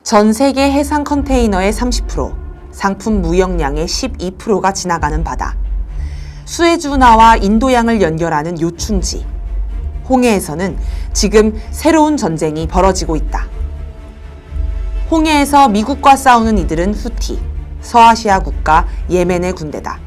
전 세계 해상 컨테이너의 30%, 상품 무역량의 12%가 지나가는 바다. 수에즈운하와 인도양을 연결하는 요충지. 홍해에서는 지금 새로운 전쟁이 벌어지고 있다. 홍해에서 미국과 싸우는 이들은 후티, 서아시아 국가 예멘의 군대다.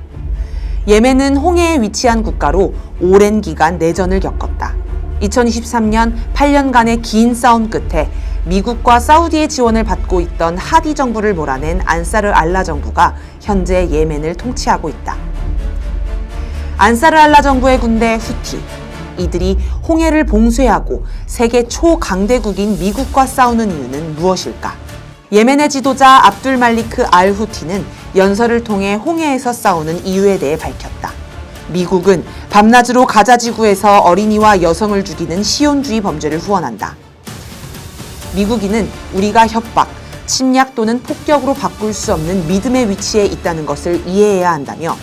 예멘은 홍해에 위치한 국가로 오랜 기간 내전을 겪었다. 2023년 8년간의 긴 싸움 끝에 미국과 사우디의 지원을 받고 있던 하디 정부를 몰아낸 안사르 알라 정부가 현재 예멘을 통치하고 있다. 안사르 알라 정부의 군대 후티, 이들이 홍해를 봉쇄하고 세계 초강대국인 미국과 싸우는 이유는 무엇일까? 예멘의 지도자 압둘 말리크 알 후티는 연설을 통해 홍해에서 싸우는 이유에 대해 밝혔다. 미국은 밤낮으로 가자 지구에서 어린이와 여성을 죽이는 시온주의 범죄를 후원한다. 미국인은 우리가 협박, 침략 또는 폭격으로 바꿀 수 없는 믿음의 위치에 있다는 것을 이해해야 한다며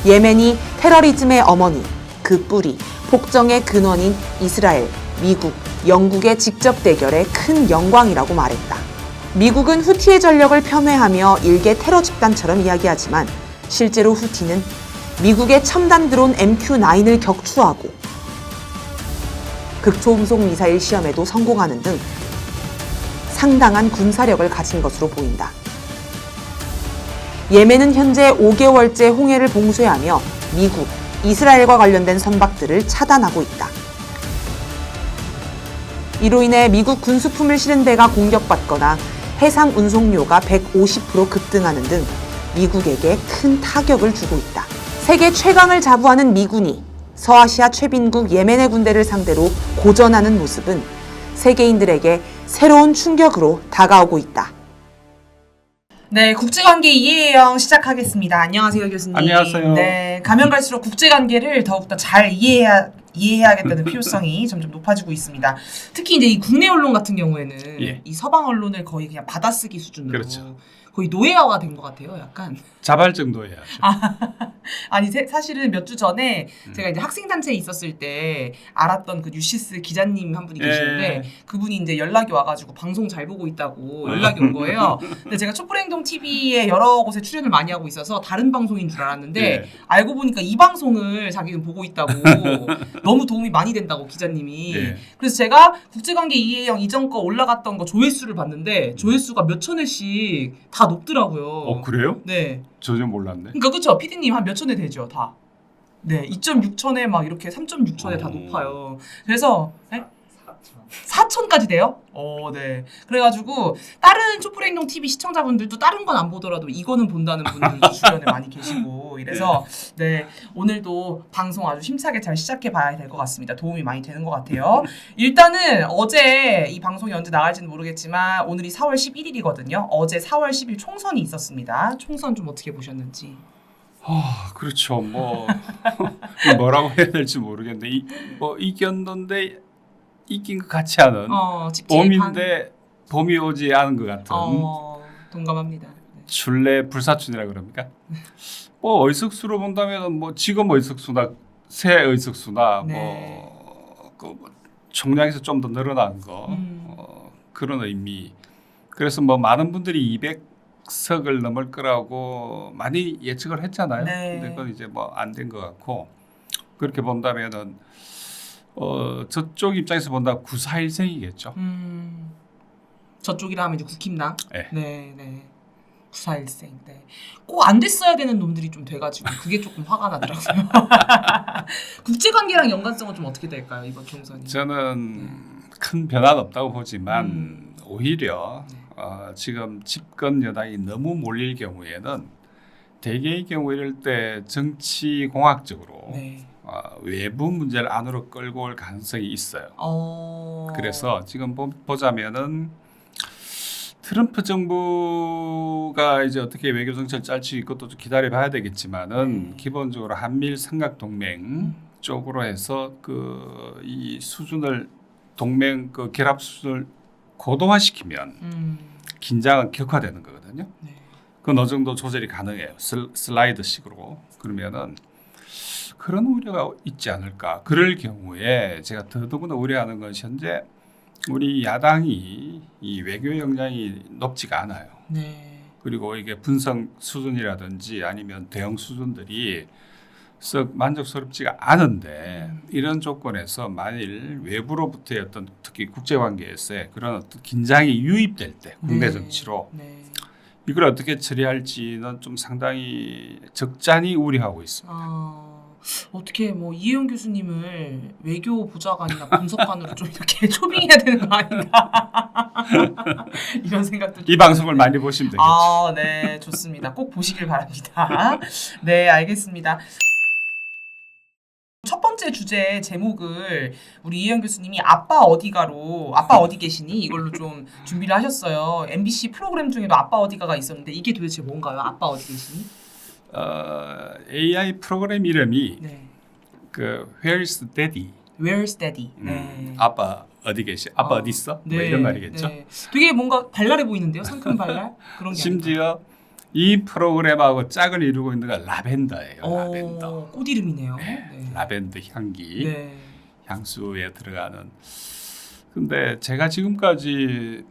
예멘이 테러리즘의 어머니, 그 뿌리, 폭정의 근원인 이스라엘, 미국, 영국의 직접 대결의 큰 영광이라고 말했다. 미국은 후티의 전력을 폄훼하며 일개 테러 집단처럼 이야기하지만 실제로 후티는 미국의 첨단 드론 MQ-9을 격추하고 극초음속 미사일 시험에도 성공하는 등 상당한 군사력을 가진 것으로 보인다. 예멘은 현재 5개월째 홍해를 봉쇄하며 미국, 이스라엘과 관련된 선박들을 차단하고 있다. 이로 인해 미국 군수품을 실은 배가 공격받거나 해상 운송료가 150% 급등하는 등 미국에게 큰 타격을 주고 있다. 세계 최강을 자부하는 미군이 서아시아 최빈국 예멘의 군대를 상대로 고전하는 모습은 세계인들에게 새로운 충격으로 다가오고 있다. 네, 국제관계 이해형 시작하겠습니다. 안녕하세요, 교수님. 안녕하세요. 네, 가면 갈수록 국제관계를 더욱더 잘 이해해야겠다는 필요성이 점점 높아지고 있습니다. 특히 이제 이 국내 언론 같은 경우에는 이 서방 언론을 거의 그냥 받아쓰기 수준으로 그렇죠. 거의 노예화가 된 것 같아요, 약간. 자발 정도 해야죠. 아니 사실은 몇 주 전에 제가 이제 학생단체에 있었을 때 알았던 그 뉴시스 기자님 한 분이 계시는데 그분이 이제 연락이 와가지고 방송 잘 보고 있다고 연락이 온 거예요. 근데 제가 촛불행동 TV에 여러 곳에 출연을 많이 하고 있어서 다른 방송인 줄 알았는데 알고 보니까 이 방송을 자기는 보고 있다고 너무 도움이 많이 된다고 기자님이. 그래서 제가 국제관계 이해형 이전 거 올라갔던 거 조회수를 봤는데 조회수가 몇천 회씩 다 높더라고요. 그래요? 네. 전혀 몰랐네. 그러니까 그렇죠. PD님 한 몇 천회 되죠, 다. 네, 2.6천에 막 이렇게 3.6천에 다 높아요. 그래서 4천까지 돼요? 네. 그래가지고 다른 촛불행동 TV 시청자분들도 다른 건 안 보더라도 이거는 본다는 분들도 주변에 많이 계시고 이래서 네, 오늘도 방송 아주 힘차게 잘 시작해 봐야 될 것 같습니다. 도움이 많이 되는 것 같아요. 일단은 어제 이 방송이 언제 나갈지는 모르겠지만 오늘이 4월 11일이거든요. 어제 4월 10일 총선이 있었습니다. 총선 좀 어떻게 보셨는지? 그렇죠. 뭐라고 해야 될지 모르겠는데 이겼는데 이긴 것 같지 않은 봄인데 봄이 오지 않은 것 같은 동감합니다. 출래 불사춘이라 그럽니까? 의석수로 본다면 지금 의석수나 새 의석수나 총량에서 좀 더 늘어난 거 그런 의미. 그래서 많은 분들이 200석을 넘을 거라고 많이 예측을 했잖아요. 근데 그건 이제 안 된 것 같고 그렇게 본다면은 저쪽 입장에서 본다 941생이겠죠. 저쪽이라 하면 이제 국힘당. 네. 941생. 네. 꼭 안 됐어야 되는 놈들이 좀 돼가지고 그게 조금 화가 나더라고요. 국제관계랑 연관성은 좀 어떻게 될까요, 이번 총선이? 저는 큰 변화는 없다고 보지만 오히려 지금 집권 여당이 너무 몰릴 경우에는 대개의 경우 이럴 때 정치공학적으로 외부 문제를 안으로 끌고 올 가능성이 있어요. 그래서 지금 보자면은 트럼프 정부가 이제 어떻게 외교 정책을 짤지 이것도 좀 기다려봐야 되겠지만은 기본적으로 한미일 삼각 동맹 쪽으로 해서 이 수준을 동맹 결합 수준을 고도화시키면 긴장은 격화되는 거거든요. 그건 어느 정도 조절이 가능해요. 슬라이드식으로. 그러면은 그런 우려가 있지 않을까. 그럴 경우에 제가 더더구나 우려하는 것이 현재 우리 야당이 이 외교 역량이 높지가 않아요. 네. 그리고 이게 분석 수준이라든지 아니면 대응 수준들이 썩 만족스럽지가 않은데 이런 조건에서 만일 외부로부터의 어떤 특히 국제관계에서의 그런 어떤 긴장이 유입될 때 국내 네. 정치로 네. 이걸 어떻게 처리할지는 좀 상당히 적잖이 우려하고 있습니다. 어떻게 뭐 이혜영 교수님을 외교 보좌관이나 분석관으로 좀 이렇게 초빙해야 되는 거 아닌가 이런 생각도 이 방송을 많이 보시면 되겠죠. 네, 좋습니다. 꼭 보시길 바랍니다. 네, 알겠습니다. 첫 번째 주제 제목을 우리 이혜영 교수님이 아빠 어디가로 아빠 어디 계시니 이걸로 좀 준비를 하셨어요. MBC 프로그램 중에도 아빠 어디가가 있었는데 이게 도대체 뭔가요? 아빠 어디 계시니? AI 프로그램 이름이 네. 그 Where's Daddy? Where's Daddy? 네. 아빠 어디 계시? 아빠 어디 있어? 네. 뭐 이런 말이겠죠. 네. 되게 뭔가 발랄해 보이는데요. 상큼 발랄 그런 게 심지어 이 프로그램하고 짝을 이루고 있는 건 라벤더예요. 라벤더. 꽃 이름이네요. 네. 라벤더 향기. 네. 향수에 들어가는. 근데 제가 지금까지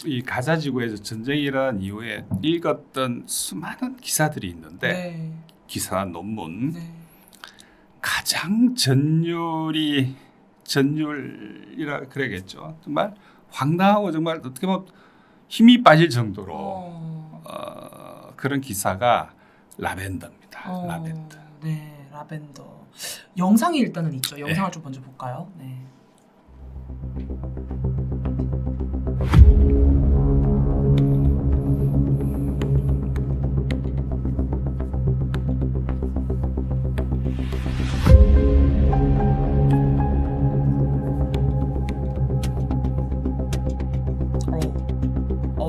이 가자 지구에서 전쟁이 일어난 이후에 읽었던 수많은 기사들이 있는데 네. 기사나 논문 네. 가장 전율이라 그래야겠죠. 정말 황당하고 정말 어떻게 보면 힘이 빠질 정도로 그런 기사가 라벤더입니다. 라벤더. 네, 라벤더. 영상이 일단은 있죠. 영상을 좀 먼저 볼까요? 네.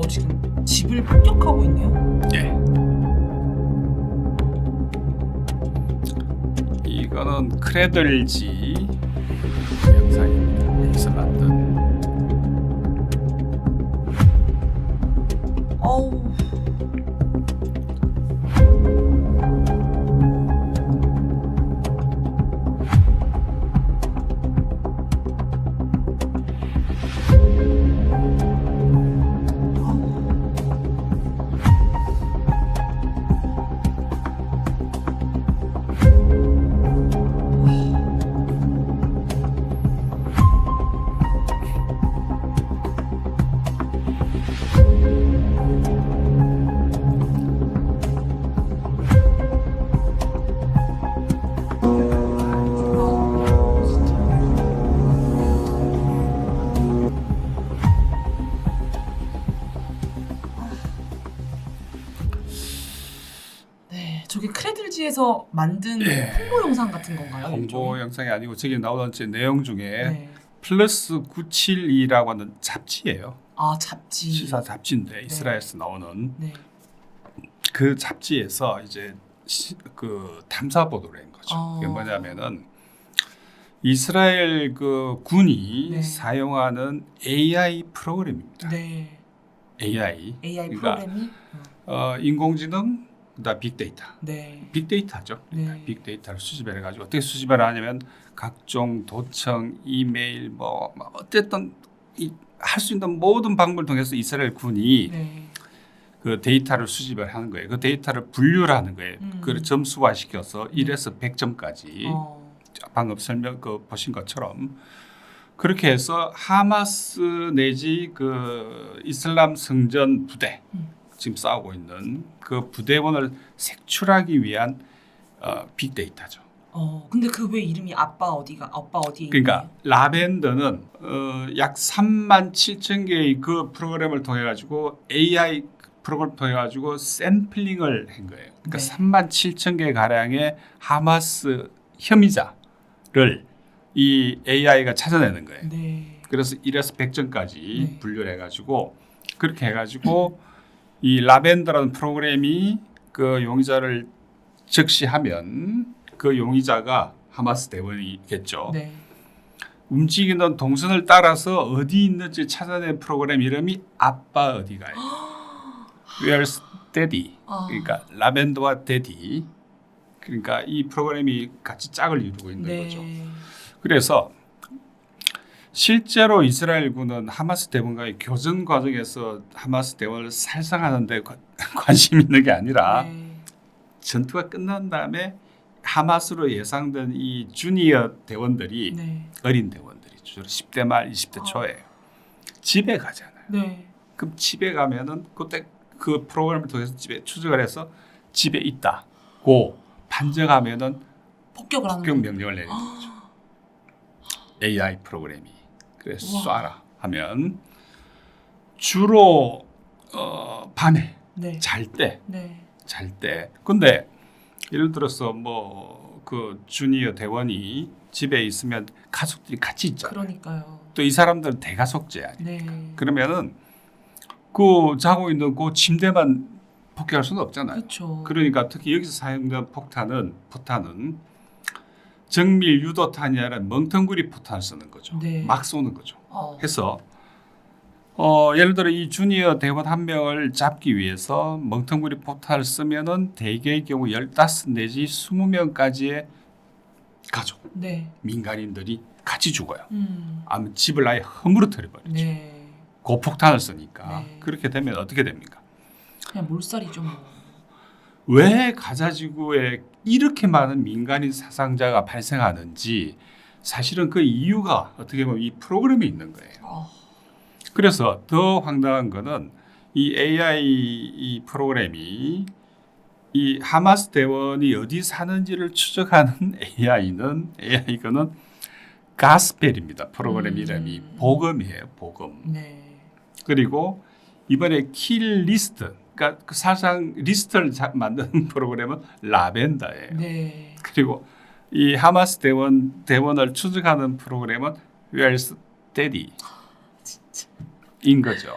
지금 집을 폭격하고 있네요. 네. 이거는 크래들지 영상입니다. 여기서 만든. 어우. 저게 크래들지에서 만든 홍보 영상 같은 건가요? 홍보 영상이 아니고 저기 나오던 제 내용 중에 네. 플러스 972라고 하는 잡지예요. 아, 잡지. 시사 잡지인데 이스라엘에서 나오는 네. 그 잡지에서 이제 그 탐사 보도를 한 거죠. 그게 뭐냐면은 이스라엘 그 군이 사용하는 AI 프로그램입니다. 네. AI 그러니까 프로그램이 인공지능 그다음 빅데이터. 네. 빅데이터죠. 그러니까 빅데이터를 수집해 가지고 어떻게 수집을 하냐면 각종 도청, 이메일 뭐 어쨌든 할 수 있는 모든 방법을 통해서 이스라엘 군이 그 데이터를 수집을 하는 거예요. 그 데이터를 분류를 하는 거예요. 그걸 점수화 시켜서 1에서 100점까지 방금 설명 보신 것처럼 그렇게 해서 하마스 내지 그 이슬람 성전 부대 지금 싸우고 있는 그 부대원을 색출하기 위한 빅데이터죠. 근데 그 왜 이름이 아빠 어디에 그러니까 라벤더는 약 3만 7천 개의 그 프로그램을 통해 가지고 AI 프로그램을 통해 가지고 샘플링을 한 거예요. 그러니까 3만 7천 개 가량의 하마스 혐의자를 이 AI가 찾아내는 거예요. 그래서 1에서 100점까지 분류를 해가지고 그렇게 해가지고 이 라벤더라는 프로그램이 그 용의자를 적시하면 그 용의자가 하마스 대원이겠죠. 움직이는 동선을 따라서 어디 있는지 찾아낸 프로그램 이름이 아빠 어디가요. Where's Daddy? 그러니까 라벤더와 데디. 그러니까 이 프로그램이 같이 짝을 이루고 있는 거죠. 그래서 실제로 이스라엘군은 하마스 대원과의 교전 과정에서 하마스 대원을 살상하는 데 관심 있는 게 아니라 전투가 끝난 다음에 하마스로 예상된 이 주니어 대원들이 어린 대원들이 주로 10대 말 20대 초에 집에 가잖아요. 그럼 집에 가면은 그때 그 프로그램을 통해서 집에 추적을 해서 집에 있다고 판정하면은 폭격 명령을 내리는 거죠. AI 프로그램이. 그래서 쏴라 하면 주로 밤에 잘 때. 근데 예를 들어서 뭐 그 주니어 대원이 집에 있으면 가족들이 같이 있잖아요. 그러니까요. 또 이 사람들은 대가족제 아니에요. 그러면은 그 자고 있는 그 침대만 폭격할 수는 없잖아요. 그쵸. 그러니까 특히 여기서 사용된 포탄은 정밀 유도탄이 아니라 멍텅구리 포탄을 쓰는 거죠. 막 쏘는 거죠. 해서 예를 들어 이 주니어 대원 한 명을 잡기 위해서 멍텅구리 포탄을 쓰면은 대개의 경우 15 내지 20명까지의 가족, 민간인들이 같이 죽어요. 아니면 집을 아예 허물어뜨려 버리죠. 고폭탄을 쓰니까. 그렇게 되면 어떻게 됩니까? 그냥 몰살이죠. 뭐. 왜 가자지구에 이렇게 많은 민간인 사상자가 발생하는지 사실은 그 이유가 어떻게 보면 이 프로그램에 있는 거예요. 그래서 더 황당한 거는 이 AI 이 프로그램이 이 하마스 대원이 어디 사는지를 추적하는 AI는 가스펠입니다. 프로그램 이름이 복음이에요. 복음. 그리고 이번에 킬 리스트, 그러니까 그 사실상 리스트를 만드는 프로그램은 라벤더예요. 그리고 이 하마스 대원을 추적하는 프로그램은 Where's Daddy? 인 거죠.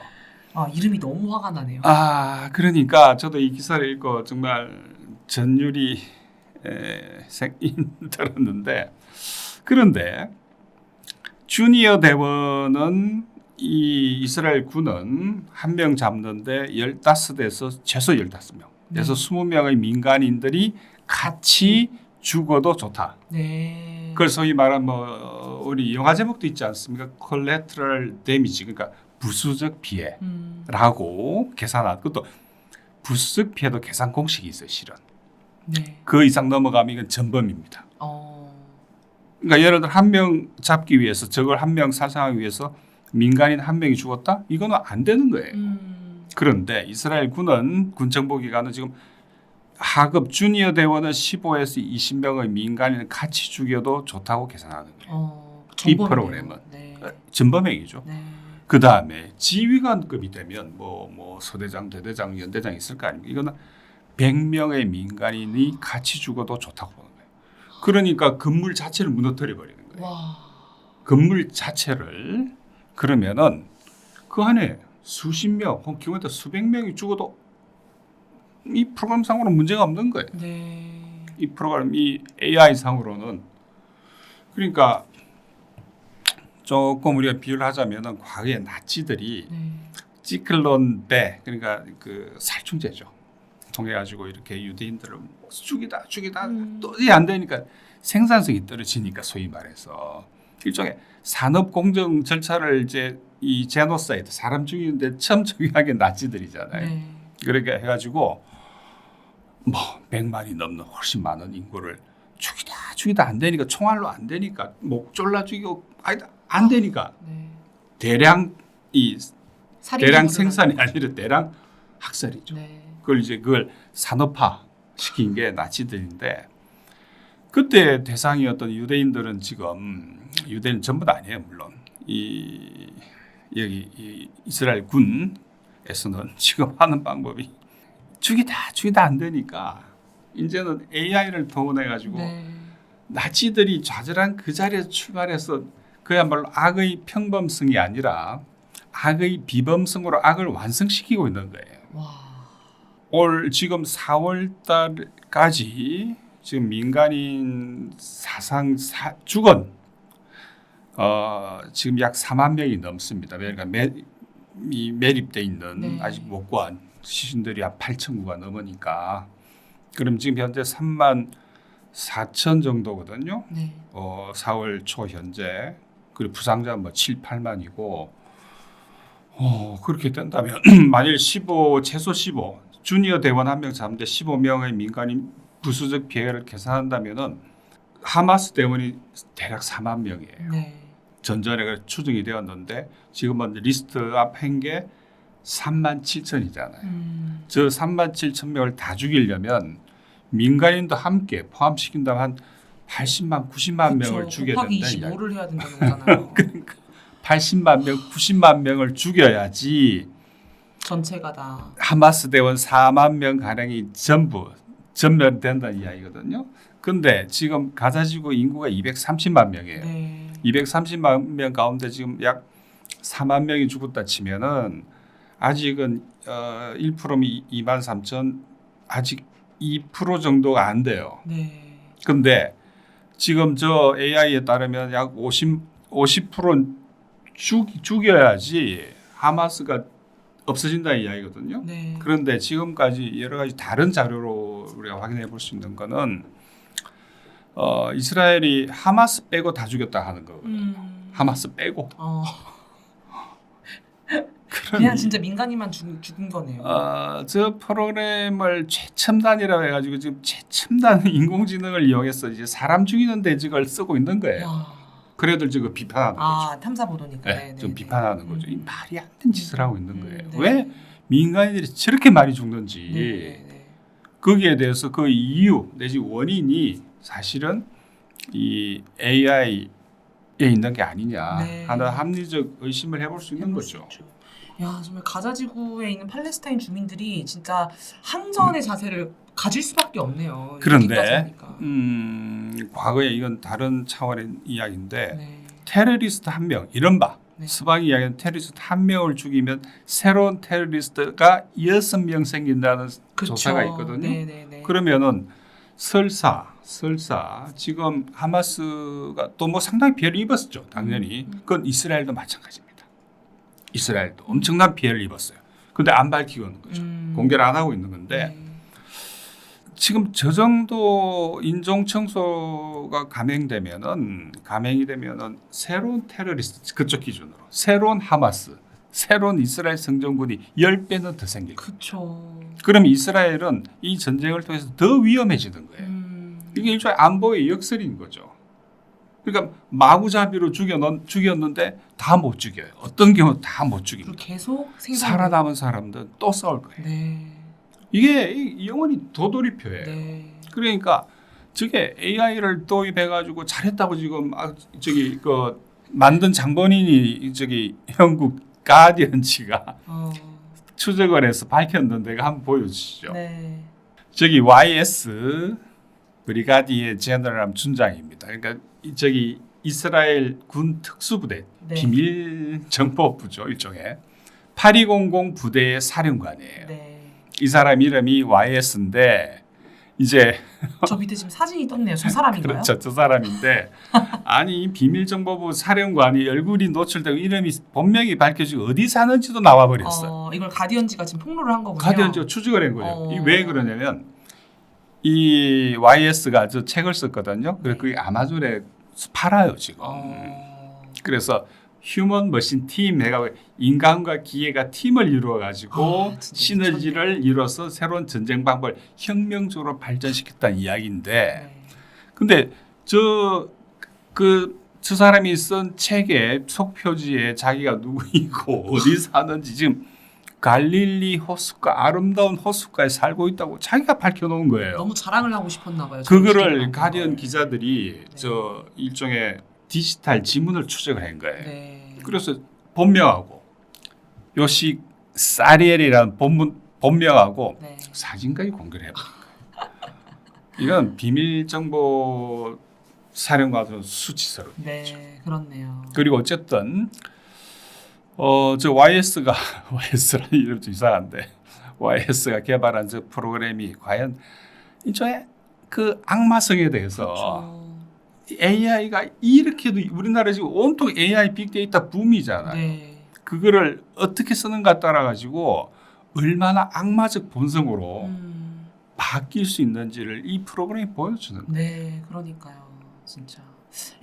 이름이 너무 화가 나네요. 그러니까 저도 이 기사를 읽고 정말 전율이 들었는데, 그런데 주니어 대원은 이 이스라엘 군은 한 명 잡는데 15대에서 최소 15명, 그래서 20명의 민간인들이 같이 죽어도 좋다. 그걸 소위 말하는 뭐 우리 영화 제목도 있지 않습니까? Collateral Damage, 그러니까 부수적 피해라고 계산한 것도 부수적 피해도 계산 공식이 있어요, 실은. 그 이상 넘어가면 이건 전범입니다. 그러니까 예를 들어 한 명 잡기 위해서 적을 한 명 살상하기 위해서 민간인 한 명이 죽었다? 이거는 안 되는 거예요. 그런데 이스라엘 군은 군정보기관은 지금 하급 주니어 대원은 15에서 20명의 민간인을 같이 죽여도 좋다고 계산하는 거예요. 이 프로그램은 전범행위죠. 그 다음에 지휘관급이 되면 뭐 소대장, 대대장, 연대장 있을 거 아닙니까? 이거는 100명의 민간인이 같이 죽어도 좋다고 보는 거예요. 그러니까 건물 자체를 무너뜨려 버리는 거예요. 건물 자체를. 그러면은 그 안에 수십 명, 혹은 기본적으로 수백 명이 죽어도 이 프로그램 상으로는 문제가 없는 거예요. 이 프로그램, 이 AI 상으로는. 그러니까 조금 우리가 비유를 하자면은 과거에 나치들이 지클론 배, 그러니까 그 살충제죠. 통해 가지고 이렇게 유대인들을 죽이다 도저히 안 되니까 생산성이 떨어지니까 소위 말해서 일종의 산업 공정 절차를 이제 이 제노사이드, 사람 죽이는데 처음 적용한 게 나치들이잖아요. 그렇게 해가지고 뭐 100만이 넘는 훨씬 많은 인구를 죽이다 안 되니까, 총알로 안 되니까, 목 졸라 죽이고 안 되니까 대량 생산이 아니라 대량 학살이죠. 그걸 산업화 시킨 게 나치들인데, 그때 대상이었던 유대인들은 지금, 유대인 전부 다 아니에요, 물론. 여기 이스라엘 군에서는 지금 하는 방법이 죽이다 안 되니까 이제는 AI를 동원해 가지고 나치들이 좌절한 그 자리에서 출발해서 그야말로 악의 평범성이 아니라 악의 비범성으로 악을 완성시키고 있는 거예요. 올 지금 4월 달까지 지금 민간인 죽은 지금 약 4만 명이 넘습니다. 그러니까 매립돼 있는 아직 못 구한 시신들이 한 8,000구가 넘으니까, 그럼 지금 현재 3만 4천 정도거든요. 4월 초 현재. 그리고 부상자 뭐 7, 8만이고 그렇게 된다면 만일 최소 15 주니어 대원 한 명 잡는데 15명의 민간인 부수적 피해를 계산한다면은 하마스 대원이 대략 4만 명이에요. 네. 전전에 추정이 되었는데 지금은 리스트 앞한 게 3만 7천이잖아요. 저 3만 7천 명을 다 죽이려면 민간인도 함께 포함시킨다면 한 80만, 90만 명을 죽여야 곱하기 된다. 25를 해야 된다는 거잖아요. 그러니까 80만 명, 90만 명을 죽여야지 전체가 다. 하마스 대원 4만 명 가량이 전부 전멸된다는 이야기거든요. 근데 지금 가자지구 인구가 230만 명이에요. 네. 230만 명 가운데 지금 약 4만 명이 죽었다 치면은 아직은 1%면 2만 3천 아직 2% 정도가 안 돼요. 네. 근데 지금 저 AI에 따르면 약 50% 죽여야지 하마스가 없어진다는 이야기거든요. 네. 그런데 지금까지 여러 가지 다른 자료로 우리가 확인해 볼 수 있는 거는 이스라엘이 하마스 빼고 다 죽였다 하는 거거든요. 하마스 빼고. 그냥 진짜 민간인만 죽은 거네요. 저 프로그램을 최첨단이라고 해가지고 지금 최첨단 인공지능을 이용해서 이제 사람 죽이는 대직을 쓰고 있는 거예요. 야. 그래도 지금 비판하는 거죠. 탐사 보도니까. 네, 좀 비판하는 거죠. 이 말이 안 되는 짓을 하고 있는 거예요. 네. 왜 민간인들이 저렇게 많이 죽는지 네. 거기에 대해서 그 이유 내지 원인이 사실은 이 AI에 있는 게 아니냐 네. 하는 합리적 의심을 해볼 수 있는 거죠. 야, 정말 가자 지구에 있는 팔레스타인 주민들이 진짜 항전의 자세를 가질 수밖에 없네요. 그런데 과거에 이건 다른 차원의 이야기인데 네. 테러리스트 한 명, 이른바 네. 스방이 이야기하는 테러리스트 한 명을 죽이면 새로운 테러리스트가 6명 생긴다는 조사가 있거든요. 네네네. 그러면은 설사 지금 하마스가 또 뭐 상당히 피해를 입었죠. 당연히. 그건 이스라엘도 마찬가지입니다. 이스라엘도 엄청난 피해를 입었어요. 근데 안 밝히고 있는 거죠. 공개를 안 하고 있는 건데 지금 저 정도 인종 청소가 감행이 되면은 새로운 테러리스트 그쪽 기준으로 새로운 하마스, 새로운 이스라엘 성전군이 10배는 더 생길 거예요. 그렇죠. 그럼 이스라엘은 이 전쟁을 통해서 더 위험해지는 거예요. 이게 일종의 안보의 역설인 거죠. 그러니까 마구잡이로 죽였는데 다 못 죽여요. 어떤 경우 다 못 죽입니다. 계속 살아남은 사람들은 또 싸울 거예요. 네. 이게 영원히 도돌이표예요. 네. 그러니까 저게 AI를 도입해가지고 잘했다고 지금 만든 장본인이 영국 가디언지가 추적을 해서 밝혔는데 한번 보여주시죠. 네. 저기 YS 브리가디에 제너럴 준장입니다. 그러니까 이스라엘 군 특수부대 네. 비밀 정보부죠, 일종의 8200 부대의 사령관이에요. 네. 이 사람 이름이 YS인데 이제 저 밑에 지금 사진이 떴네요. 저 사람인가요? 그렇죠, 저 사람인데 아니 비밀정보부 사령관이 얼굴이 노출되고 이름이 본명이 밝혀지고 어디 사는지도 나와버렸어요. 이걸 가디언지가 지금 폭로를 한 거군요. 가디언지가 추적을 한 거예요. 이게 왜 그러냐면 이 YS가 저 책을 썼거든요. 그래서 그게 아마존에 팔아요 지금. 그래서 휴먼 머신 팀 해가 인간과 기계가 팀을 이루어 가지고 시너지를 이뤄서 새로운 전쟁 방법을 혁명적으로 발전시켰다는 이야기인데 근데 저 사람이 쓴 책의 속표지에 자기가 누구이고 어디 사는지 지금 갈릴리 호숫가 아름다운 호숫가에 살고 있다고 자기가 밝혀놓은 거예요. 너무 자랑을 하고 싶었나 봐요. 그거를 가디언 기자들이 네. 저 일종의 디지털 지문을 추적을 한 거예요. 네. 그래서 본명하고 요시 사리엘이라는 본명하고 네. 사진까지 공개를 해버린 거예요. 이건 비밀정보 사령관으로 수치스러운 거죠. 네, 그렇네요. 그리고 어쨌든 저 YS라는 이름 좀 이상한데 YS가 개발한 저 프로그램이 과연 일종의 그 악마성에 대해서 AI가 이렇게도 우리나라 지금 온통 AI 빅데이터 붐이잖아요. 네. 그거를 어떻게 쓰는가 따라 가지고 얼마나 악마적 본성으로 바뀔 수 있는지를 이 프로그램이 보여주는 거예요. 네, 그러니까요, 진짜.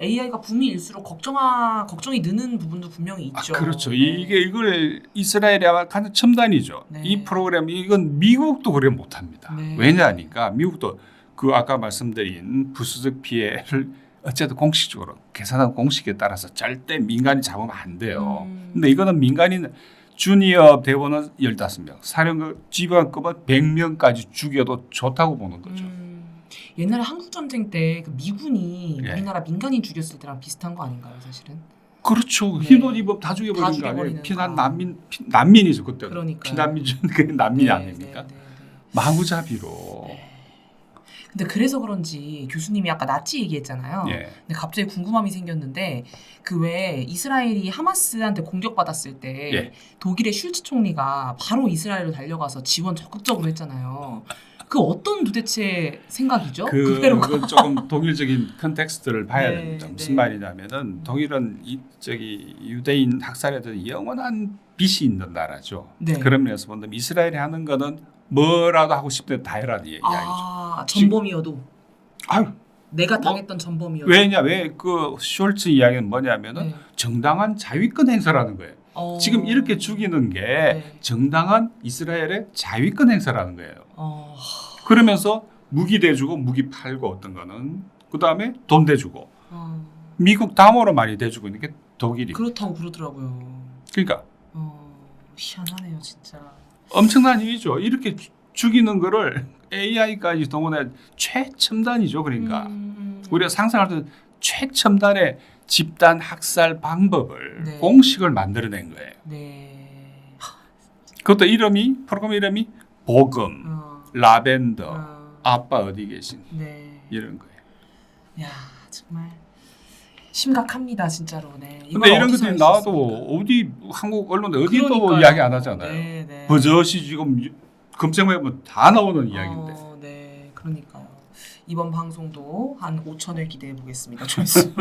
AI가 붐이일수록 걱정이 느는 부분도 분명히 있죠. 그렇죠. 네. 이걸 이스라엘이 아마 가장 첨단이죠. 네. 이 프로그램 이건 미국도 그래 못합니다. 네. 왜냐하니까 미국도 그 아까 말씀드린 부수적 피해를 어쨌든 공식적으로 계산한 공식에 따라서 절대 민간이 잡으면 안 돼요. 근데 이거는 민간이 주니어 대원은 15명, 사령관 지휘관급은 100명까지 죽여도 좋다고 보는 거죠. 옛날에 한국 전쟁 때 그 미군이 예. 우리나라 민간인 죽였을 때랑 비슷한 거 아닌가요, 사실은? 그렇죠. 네. 흰옷 입으면 다 다 죽여버리는 거 죽여버리는 아니에요. 피난 거. 난민이죠 그때. 그러니까요. 피난민 중 그게 난민이 네, 아닙니까? 네, 네, 네. 마구잡이로. 근데 그래서 그런지 교수님이 아까 나치 얘기했잖아요. 예. 근데 갑자기 궁금함이 생겼는데 그 왜 이스라엘이 하마스한테 공격받았을 때 예. 독일의 슐츠 총리가 바로 이스라엘로 달려가서 지원 적극적으로 했잖아요. 그 어떤 도대체 생각이죠? 그 회로가. 그건 조금 독일적인 컨텍스트를 봐야 네, 됩니다. 무슨 네. 말이냐면은 독일은 유대인 학살에 대한 영원한 빚이 있는 나라죠. 네. 그런 면에서 본다면 이스라엘이 하는 거는 뭐라도 하고 싶을 때 다 해라는 이야기죠. 전범이어도 아유, 내가 뭐, 당했던 전범이어도 왜 그 숄츠 이야기는 뭐냐면은 네. 정당한 자위권 행사라는 거예요. 지금 이렇게 죽이는 게 네. 정당한 이스라엘의 자위권 행사라는 거예요. 어, 그러면서 무기 대주고 무기 팔고 어떤 거는 그 다음에 돈 대주고 미국 다음으로 많이 대주고 있는 게 독일이고. 그렇다고 그러더라고요. 그러니까 희한하네요, 진짜. 엄청난 일이죠. 이렇게 죽이는 거를 AI까지 동원해 최첨단이죠. 그러니까 우리가 상상할 때 최첨단의 집단 학살 방법을 네. 공식을 만들어낸 거예요. 네. 그것도 프로그램 이름이 복음, 라벤더, 아빠 어디 계신 네. 이런 거예요. 야, 정말 심각합니다, 진짜로. 네. 근데 이런 어디서 것들이 할수 나와도 있습니까? 어디 한국 언론에 어디도 그러니까요. 이야기 안 하잖아요. 네, 네. 버젓이 지금 검색해 보면 다 나오는 이야기인데. 네, 그러니까요. 이번 방송도 한 5천을 기대해 보겠습니다. 조회수.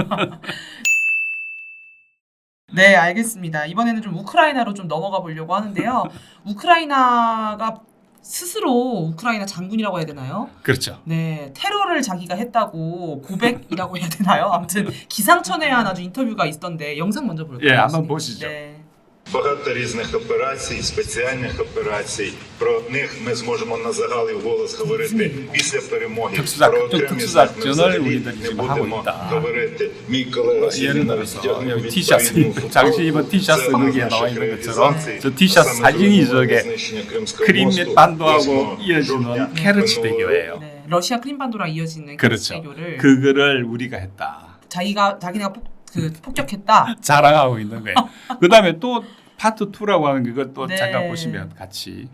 네, 알겠습니다. 이번에는 좀 우크라이나로 좀 넘어가 보려고 하는데요. 우크라이나가 스스로 우크라이나 장군이라고 해야 되나요? 그렇죠. 네, 테러를 자기가 했다고 고백이라고 해야 되나요? 아무튼 기상천외한 아주 인터뷰가 있던데 영상 먼저 볼까요? 예, 한번 교수님? 보시죠. 네. Багато різних операцій, спеціальних операцій. Про них ми зможемо на загал і вголос говорити після перемоги. 특수작- Про окремі 특수작전을 з них ми взагалі 우리들이 не 지금 하고 будемо 있다. говорити. Мій колега 예를 сьогодні навіть 들어서 вдягнув 여기 відповідну 티셔츠 футболку. 당시 입은 티셔츠 Це 거기에 наших 나와 있는 것처럼 реалізацій. 저 티셔츠 Саме 사진이 зробили 저게 знищення Кримського 크림 мосту 반도하고 8 이어지는 грудня 케르치 минулого 대교예요. 네, 러시아 크림반도랑 이어지는 그렇죠. 대교를 그거를 우리가 했다. 자기네가 폭격했다. 자랑하고 있는 거예요. 그다음에 또 파트 2라고 하는 그것도 네. 잠깐 보시면 같이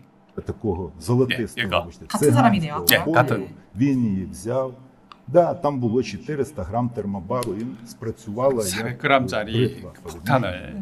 такого золотистого, Яка? вибачте, 같은 사람이네요. циганського Ні, Ката. бою. Він її взяв. Да, там було 400 грам термобару, і спрацювала як 400g짜리 бритва. 폭탄을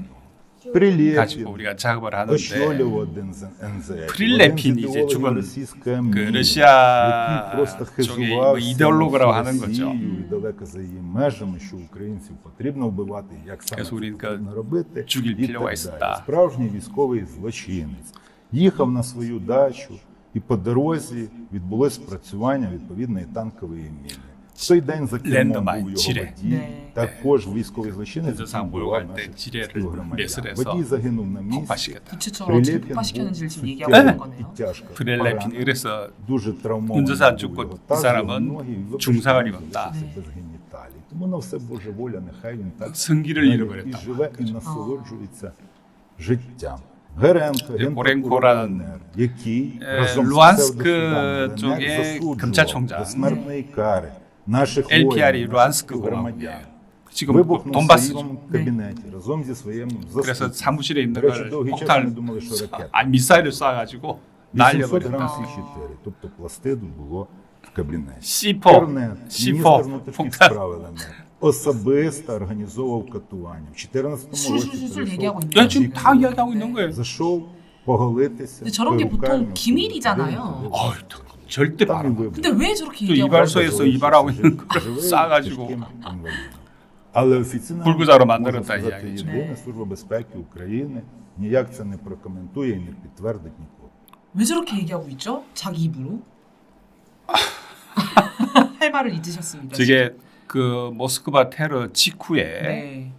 Прилєпін, 가지고 우리가 작업을 하는데 Ощолів один з НЗ. 프릴레핀 один з 이제 ідеологів 죽은 російської 그 МІ, 러시아 який просто 쪽에 хизувався 뭐 이데올로그라고 на 하는 всю 거죠. Росію і далеко за її межами, що українців потрібно вбивати, як саме 그래서 це 우리는 потрібно робити, 죽일 і 필요가 так 있었다. далі. Справжній військовий злочинець. Їхав на свою дачу, і по дорозі відбулось спрацювання відповідної танкової міни. В той день за кермом Лендомайн, був його 지뢰. водій, 네. також військовий злочинець, 현저상 який 모욕할 вбивав 때 наших 지뢰를 співгромадян. 매설해서 водій загинув на місці. 폭파시켰다. 부채처럼 어떻게 Прилєпін 폭파시켰는지를 지금 був 얘기하고 суттєво 있는 거네요. і тяжко 프릴레핀 поранений. 그래서 Дуже травмований 윤저사 був 죽고 його 이 таз, 사람은 його ноги, і вибачте, 중상을 він 입었다. залишився без геніталій. Тому на все Божа воля, нехай він так 성기를 навіть і 잃어버렸다. живе і насолоджується життям. Геренко, Горенко라는 генпрокурор, який разом з 루안스크 псевдосуданами 쪽의 засуджував 검찰총장. до смертної кари наших LPR이 воїнів, 루안스크 наших громадян. 공화국이에요. 지금 Вибухнув в 돈바스 своєму кабінеті разом зі своїм 그래서 заступником. 사무실에 있는 До речі, 걸 довгий час 폭탄을 ми думали, що ракета. 미사일을 쏴가지고 800 날려버렸다. грам С4, тобто пластиду було в кабінеті. C4, Кернет, міністр C4 внутрішніх 폭탄. справ ЛНР, особисто організовував катування. В 2014 році 술술술 얘기하고 있는 야 거예요. 지금 다 이야기하고 있는 거예요. зайшов поголитися. 근데 저런 게 보통 перукарню, 기밀이잖아요. 어휴, 절대 там і 말안 вибух. 근데 왜 저렇게 또 얘기하고 이발소에서 이발하고 있는 거를 Живий, 싸가지고 тяжким інвалідом. Але офіційно 불구자로 можна 만들었다 сказати, 이야기죠. єдина Служба безпеки України ніяк це не прокоментує і не підтвердить ніколи. 왜 저렇게 얘기하고 있죠? 자기 입으로? 할 말을 잊으셨습니다. 저게 그 모스크바 테러 직후에 네.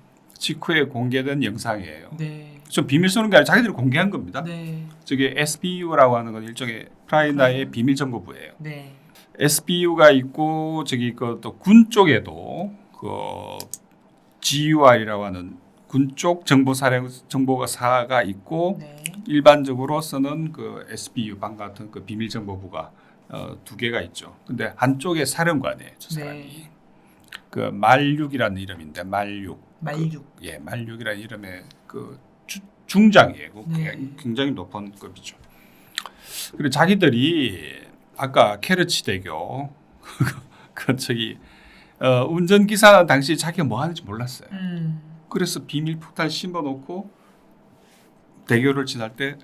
공개된 영상이에요. 네. 좀 비밀 쏘는 게 아니라 자기들이 공개한 겁니다. 네. 저게 SBU라고 하는 건 일종의 우크라이나의 비밀 정보부예요. 네. SBU가 있고 저기 그 또 군 쪽에도 그 GUR이라고 하는 군 쪽 정보사가 있고 네. 일반적으로 쓰는 그 SBU 방 같은 그 비밀 정보부가 두 개가 있죠. 근데 한쪽에 사령관이에요, 저 사람이. 네. 그 말육이라는 이름인데 말육. 말육. 말육이라는 이름의 그 중장이에요. 네. 굉장히 높은 급이죠. 그리고 자기들이 아까 케르치 대교 그 저기 운전기사는 당시 자기가 뭐 하는지 몰랐어요. 그래서 비밀 폭탄 심어놓고 대교를 지날 때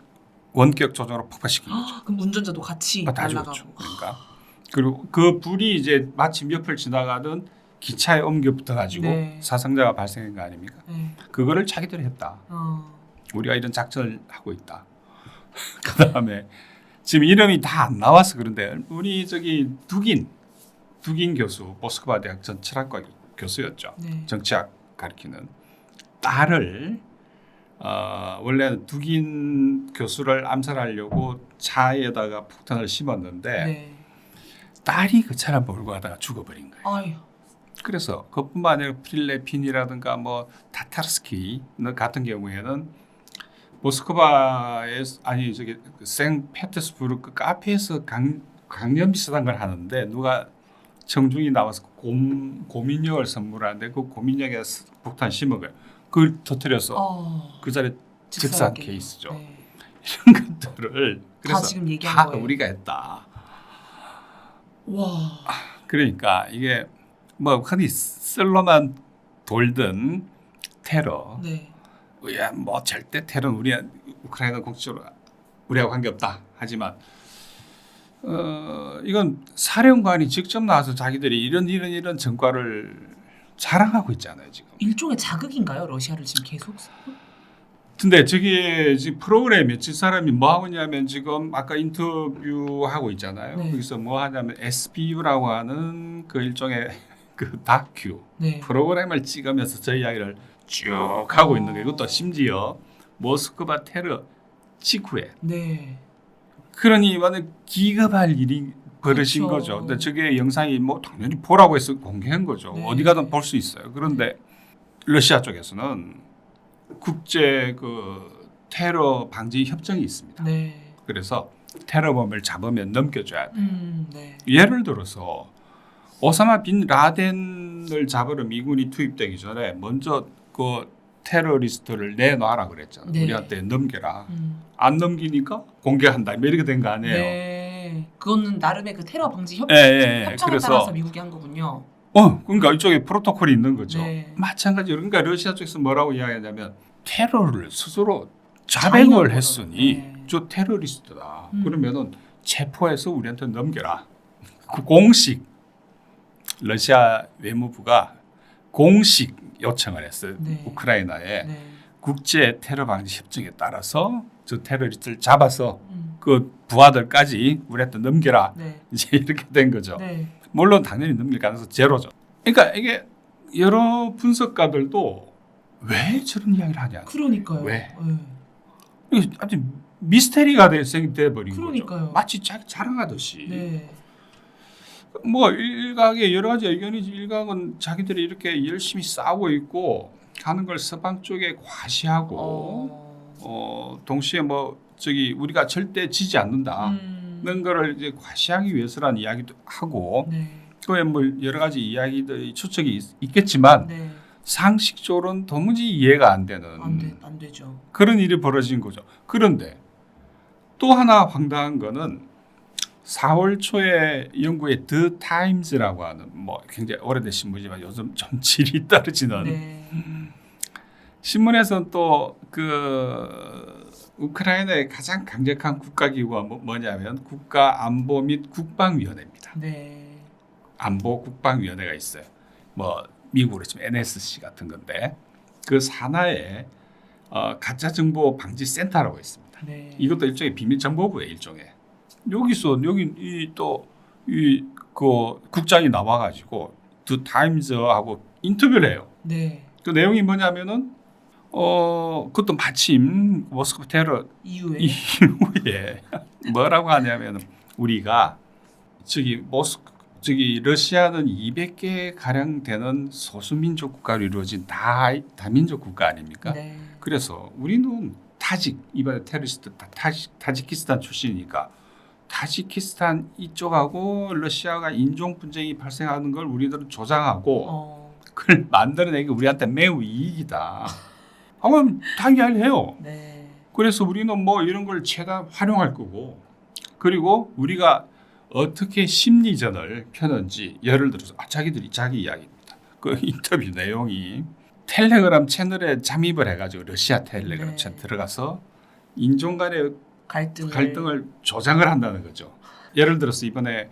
원격 조정으로 폭파시킨 거죠. 그럼 운전자도 같이 다 날아가고. 죽었죠. 그러니까 그리고 그 불이 이제 마침 옆을 지나가던 기차에 옮겨 붙어가지고 네. 사상자가 발생한 거 아닙니까? 네. 그거를 자기들이 했다. 어. 우리가 이런 작전을 하고 있다. 그 다음에 지금 이름이 다 안 나와서 그런데 우리 저기 두긴 교수, 모스크바 대학 전 철학과 교수였죠. 네. 정치학 가르치는 딸을 원래는 두긴 교수를 암살하려고 차에다가 폭탄을 심었는데 네. 딸이 그 차를 몰고 가다가 죽어버린 거예요. 아유. 그래서 그뿐만 아니라 필레핀이라든가 뭐 타타르스키 같은 경우에는 모스크바에 아니 저기 생페테스부르크 카페에서 강연 비슷한 걸 하는데 누가 청중이 나와서 고민형을 선물하는데 그 고민형에 폭탄 심은 거예요. 그걸 터뜨려서 그 자리에 즉사한 케이스죠. 네. 이런 것들을 그래서 지금 얘기한 다 거예요. 우리가 했다. 와. 그러니까 이게 뭐 흔히 썰로만 돌던 테러. 네. 뭐 절대 테러는 우리 우크라이나 공식적으로 우리하고 관계없다. 하지만 이건 사령관이 직접 나와서 자기들이 이런 전과를 자랑하고 있잖아요 지금. 일종의 자극인가요? 러시아를 지금 계속? 근데 저기 지금 프로그램에 집 사람이 뭐 하고 있냐면 지금 아까 인터뷰하고 있잖아요. 네. 거기서 뭐 하냐면 SBU라고 하는 그 일종의 그 다큐 네. 프로그램을 찍으면서 저 이야기를 쭉 하고 있는 거예요. 이것도 심지어 모스크바 테러 직후에. 네. 그러니 완전 기겁할 일이 벌어진 그렇죠. 거죠. 근데 저게 영상이 뭐 당연히 보라고 해서 공개한 거죠. 네. 어디 가든 볼 수 있어요. 그런데 러시아 쪽에서는 국제 그 테러 방지 협정이 있습니다. 네. 그래서 테러범을 잡으면 넘겨줘야 돼. 네. 예를 들어서 오사마 빈 라덴을 잡으러 미군이 투입되기 전에 먼저 그 테러리스트를 내놔라 그랬잖아요. 네. 우리한테 넘겨라. 안 넘기니까 공개한다. 뭐 이렇게 된 거 아니에요. 네. 그거는 나름의 그 테러 방지 협정에 협정에 따라서 미국이 한 거군요. 그러니까 이쪽에 프로토콜이 있는 거죠. 네. 마찬가지로 그러니까 러시아 쪽에서 뭐라고 이야기하냐면 테러를 스스로 자백을 했으니 네. 저 테러리스트다. 그러면은 체포해서 우리한테 넘겨라. 그 공식 러시아 외무부가 공식 요청을 했어요. 네. 우크라이나에 네. 국제 테러 방지 협정에 따라서 저 테러리스트를 잡아서 그 부하들까지 우리한테 넘겨라. 네. 이제 이렇게 된 거죠. 네. 물론 당연히 넘길 가능성 제로죠. 그러니까 이게 여러 분석가들도 왜 저런 이야기를 하냐. 그러니까요. 왜? 네. 이게 아주 미스테리가 돼 버린 그러니까요. 거죠. 마치 자랑하듯이. 네. 뭐 일각의 여러 가지 의견이지. 일각은 자기들이 이렇게 열심히 싸우고 있고 하는 걸 서방 쪽에 과시하고 동시에 뭐 저기 우리가 절대 지지 않는다는 거를 이제 과시하기 위해서라는 이야기도 하고 네. 그에 뭐 여러 가지 이야기들이 추측이 있겠지만 네. 상식적으로는 도무지 이해가 안 되는 안 되죠. 그런 일이 벌어진 거죠. 그런데 또 하나 황당한 거는 4월 초에 영국의 더 타임즈라고 하는 뭐 굉장히 오래된 신문이지만 요즘 좀 질이 떨어지는 네. 신문에서는 또 그 우크라이나의 가장 강력한 국가기구가 뭐냐면 국가안보 및 국방위원회입니다. 네. 안보 국방위원회가 있어요. 뭐 미국으로 치면 NSC 같은 건데 그 산하에 가짜 정보 방지 센터라고 있습니다. 네. 이것도 일종의 비밀 정보부예요, 일종의. 여기 그 국장이 나와가지고 두 타임즈하고 인터뷰를 해요. 네. 그 내용이 뭐냐면은 그것도 마침 모스크바 테러 이후에 뭐라고 하냐면은 우리가 저기 러시아는 200개 가량 되는 소수민족 국가로 이루어진 다민족 국가 아닙니까? 네. 그래서 우리는 이번에 테러리스트 타지키스탄 출신이니까 타지키스탄 이쪽하고 러시아가 인종 분쟁이 발생하는 걸 우리들은 조장하고 그걸 만들어내기 우리한테 매우 이익이다. 하면 당연히 해요. 네. 그래서 우리는 뭐 이런 걸 최대한 활용할 거고, 그리고 우리가 어떻게 심리전을 펴는지 예를 들어서 자기들이 자기 이야기입니다. 그 인터뷰 내용이 텔레그램 채널에 잠입을 해가지고 러시아 텔레그램 네. 채널 들어가서 인종 간의 갈등을 조장을 한다는 거죠. 예를 들어서 이번에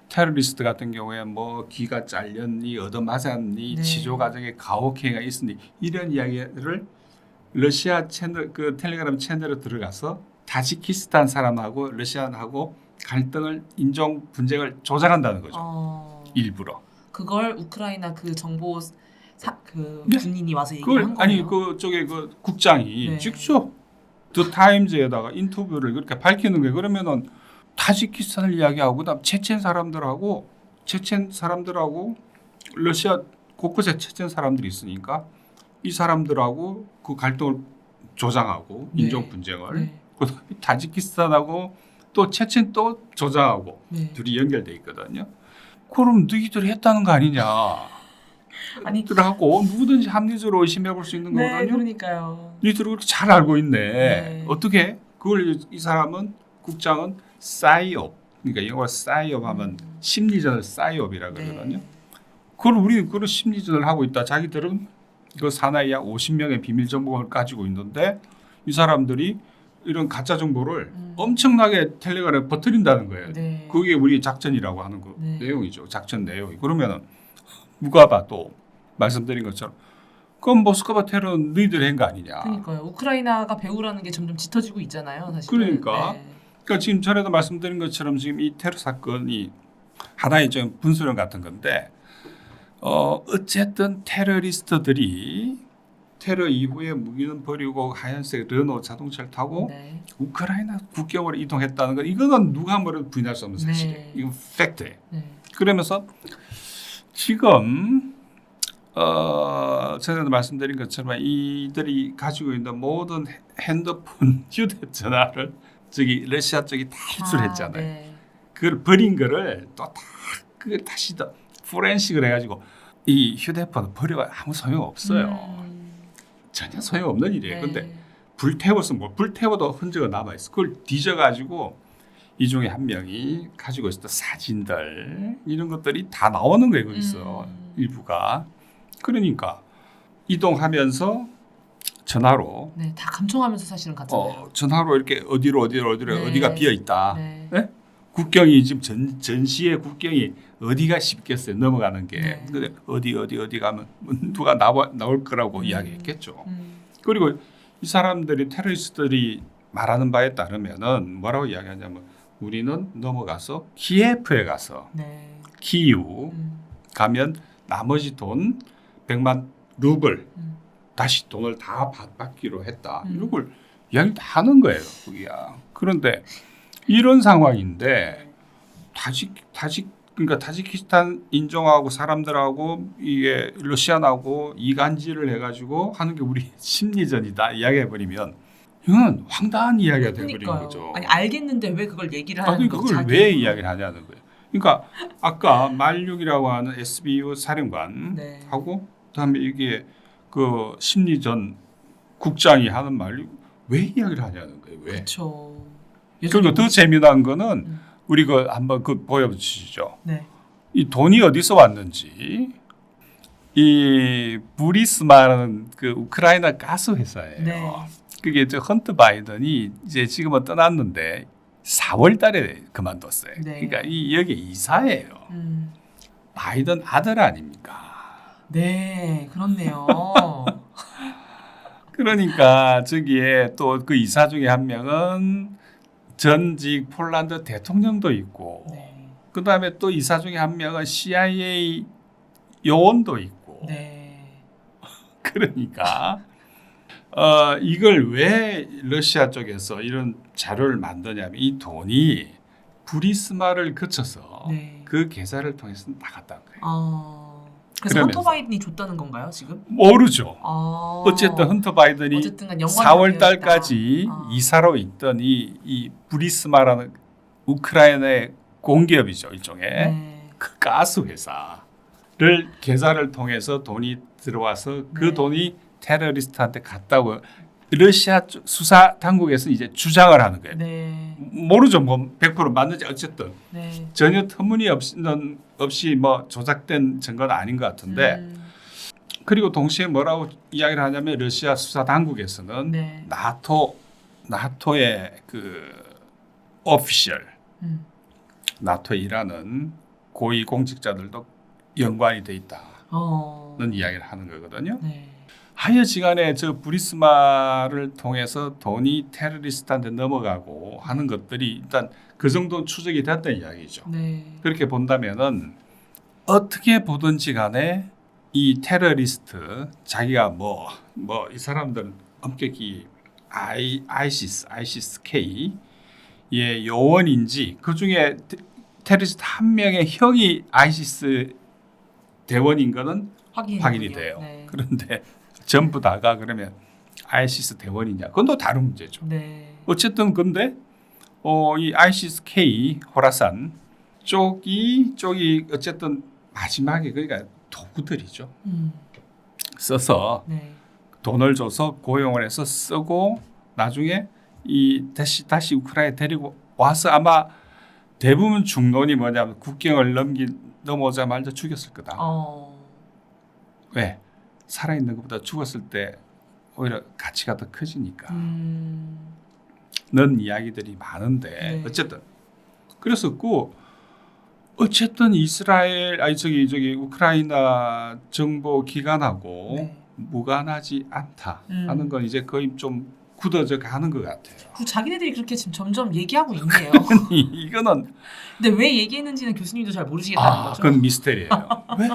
테러리스트 같은 경우에 뭐 귀가 잘렸니, 얻어맞았니, 네. 치료 과정에 가혹행위가 있었니 이런 이야기를 러시아 채널 그 텔레그램 채널에 들어가서 타지키스탄 사람하고 러시아하고 갈등을 인종 분쟁을 조장한다는 거죠. 일부러. 그걸 우크라이나 그 정보 네. 군인이 와서 그걸 얘기한 거예요. 그쪽에 그 국장이 네. 직접 더 타임즈에다가 인터뷰를 그렇게 밝히는 거예요. 그러면은 타지키스탄을 이야기하고 그다음 체첸 사람들하고 러시아 곳곳에 체첸 사람들이 있으니까 이 사람들하고 그 갈등을 조장하고 네. 인종 분쟁을 네. 그다음에 타지키스탄하고 또 체첸 또 조장하고 네. 둘이 연결돼 있거든요. 그럼 너희들이 했다는 거 아니냐? 아니 들하고 누구든지 합리적으로 의심해 볼 수 있는 네, 거거든요. 그러니까요. 너희들이 그렇게 잘 알고 있네. 네. 어떻게? 그걸 이 사람은 국장은 사이업, 그러니까 영어로 사이업 하면 심리전을 사이업이라 그러거든요. 그걸 우리 그런 심리전을 하고 있다. 자기들은 그 사나이 약 50명의 비밀 정보를 가지고 있는데 이 사람들이 이런 가짜 정보를 엄청나게 텔레그램에 퍼뜨린다는 거예요. 네. 그게 우리 작전이라고 하는 그 네. 내용이죠. 작전 내용이. 그러면은 누가 봐도 말씀드린 것처럼 그건 모스크바 테러는 너희들이 한 거 아니냐. 그러니까요. 우크라이나가 배후라는 게 점점 짙어지고 있잖아요, 사실. 그러니까. 그러니까 지금 전에도 말씀드린 것처럼 지금 이 테러 사건이 하나의 좀 분수령 같은 건데 어쨌든 테러리스트들이 테러 이후에 무기는 버리고 하얀색 르노 자동차를 타고 네. 우크라이나 국경으로 이동했다는 건 이거는 누가 뭐래도 부인할 수 없는 사실이에요. 네. 이건 팩트예요. 네. 그러면서 지금 전에도 말씀드린 것처럼 이들이 가지고 있는 모든 핸드폰, 휴대전화를 저기 러시아 쪽이 다 흡수했잖아요. 네. 그걸 버린 거를 또 다 그걸 다시 더 포렌식을 해가지고 이 휴대폰을 버려야 아무 소용 없어요. 전혀 소용 없는 일이에요. 근데 네. 불태워도 흔적은 남아 있어. 그걸 뒤져가지고 이 중에 한 명이 가지고 있었던 사진들 이런 것들이 다 나오는 거예요. 거기서 일부가. 그러니까 이동하면서 전화로 네, 다 감청하면서 사실은 갔잖아요. 전화로 이렇게 어디로 네. 어디가 비어 있다. 네. 네? 국경이 지금 전시의 국경이 어디가 쉽겠어요. 넘어가는 게. 네. 근데 어디 가면 누가 나올 거라고 이야기했겠죠. 그리고 이 사람들이 테러리스트들이 말하는 바에 따르면은 뭐라고 이야기하냐면 우리는 넘어가서 키예프에 가서 네. 키이우 가면 나머지 돈 100만 루블 다시 돈을 다 받기로 했다. 이런 걸 이야기 다 하는 거예요. 그게야. 그런데 이런 상황인데 그러니까 타지키스탄 인종하고 사람들하고 이게 러시아하고 이간질을 해가지고 하는 게 우리 심리전이다 이야기해버리면 이건 황당한 이야기가 돼버리는 거죠. 아니 알겠는데 왜 그걸 얘기를 하는 아니 거죠? 그걸 왜 이야기를 하냐는 거예요. 그러니까 아까 말육이라고 하는 SBU 사령관 네. 하고 그다음에 이게 그 심리전 국장이 하는 말이 왜 이야기를 하냐는 거예요. 왜? 그렇죠. 그리고 더 재미난 거는 우리 그 한번 그 보여주시죠. 네. 이 돈이 어디서 왔는지 이 부리스마라는 그 우크라이나 가스 회사예요. 네. 그게 저 헌트 바이든이 이제 지금은 떠났는데 4월달에 그만뒀어요. 네. 그러니까 이 여기 이사예요. 바이든 아들 아닙니까? 네, 그렇네요. 그러니까 저기에 또 그 이사 중에 한 명은 전직 폴란드 대통령도 있고 네. 그다음에 또 이사 중에 한 명은 CIA 요원도 있고 네. 그러니까 이걸 왜 러시아 쪽에서 이런 자료를 만드냐면 이 돈이 부리스마를 거쳐서 네. 그 계좌를 통해서 나갔다는 거예요. 그래서 그러면서. 헌터 바이든이 줬다는 건가요, 지금? 모르죠. 아. 어쨌든 헌터 바이든이 어쨌든 간 연관이 4월 되어 달까지 있다. 아. 이사로 있던 이 부리스마라는 우크라이나의 공기업이죠, 일종의 네. 그 가스 회사를 계좌를 통해서 돈이 들어와서 그 네. 돈이 테러리스트한테 갔다고 러시아 수사 당국에서 이제 주장을 하는 거예요. 네. 모르죠, 뭐 100% 맞는지 어쨌든 네. 전혀 터무니없이 뭐 조작된 증거는 아닌 것 같은데. 그리고 동시에 뭐라고 이야기를 하냐면 러시아 수사 당국에서는 네. 나토의 그 오피셜 음. 나토에 일하는 고위 공직자들도 연관이 돼 있다는 이야기를 하는 거거든요. 네. 하여지간에 저 부리스마를 통해서 돈이 테러리스트한테 넘어가고 하는 것들이 일단 그 정도는 추적이 됐다는 이야기죠. 네. 그렇게 본다면은 어떻게 보든지 간에 이 테러리스트 자기가 뭐 이 사람들은 엄격히 ISIS K의 요원인지 그 중에 테러리스트 한 명의 형이 아이시스 대원인 거는 확인이 돼요. 네. 그런데 전부 다가 그러면 아이시스 대원이냐? 그건 또 다른 문제죠. 네. 어쨌든 근데 이 아이시스 K 호라산 쪽이 어쨌든 마지막에 그러니까 도구들이죠. 써서 네. 돈을 줘서 고용을 해서 쓰고 나중에 이 다시 우크라이나에 데리고 와서 아마 대부분 중론이 뭐냐면 국경을 넘어오자마자 죽였을 거다. 왜? 살아있는 것보다 죽었을 때 오히려 가치가 더 커지니까. 는 이야기들이 많은데 네. 어쨌든 그랬었고 어쨌든 이스라엘 저기 우크라이나 정보 기관하고 네. 무관하지 않다 하는 건 이제 거의 좀 굳어져 가는 것 같아요. 그 자기네들이 그렇게 지금 점점 얘기하고 있네요. 이거는 근데 왜 얘기했는지는 교수님도 잘 모르시겠다는 거죠. 그건 미스테리예요.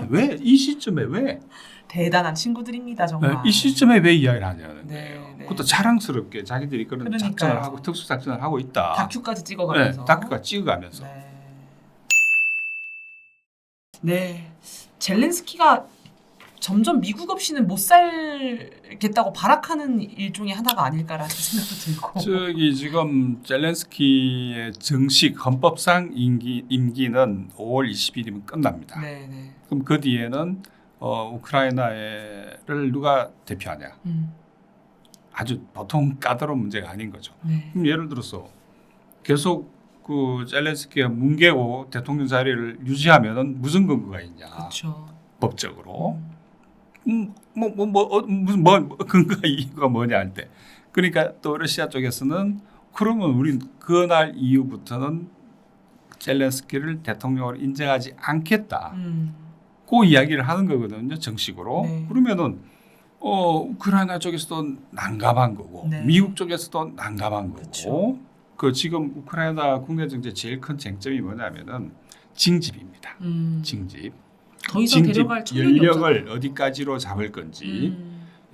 왜 이 시점에 왜? 대단한 친구들입니다 정말. 이 시점에 왜 이야기를 하냐는 네, 거예요. 네. 그것도 자랑스럽게 자기들이 그런 그러니까요. 작전을 하고 특수 작전을 하고 있다. 다큐까지 찍어가면서. 네, 다큐가 찍어가면서. 네. 네. 젤렌스키가 점점 미국 없이는 못 살겠다고 발악하는 일종의 하나가 아닐까라는 생각도 들고. 저기 지금 젤렌스키의 정식 헌법상 임기는 5월 20일이면 끝납니다. 네, 네. 그럼 그 뒤에는 우크라이나를 누가 대표하냐? 아주 보통 까다로운 문제가 아닌 거죠. 네. 그럼 예를 들어서 계속 그 젤렌스키가 뭉개고 대통령 자리를 유지하면은 무슨 근거가 있냐? 그렇죠. 법적으로. 무슨 근거가 이유가 뭐냐 할 때. 그러니까 또 러시아 쪽에서는 그러면 우린 그날 이후부터는 젤렌스키를 대통령으로 인정하지 않겠다. 그 이야기를 하는 거거든요, 정식으로. 네. 그러면은 우크라이나 쪽에서도 난감한 거고, 네. 미국 쪽에서도 난감한 거고. 그쵸. 그 지금 우크라이나 국내 정치의 제일 큰 쟁점이 뭐냐면은 징집입니다. 징집. 더 이상 데려갈 청년이 연령을 없잖아요. 어디까지로 잡을 건지.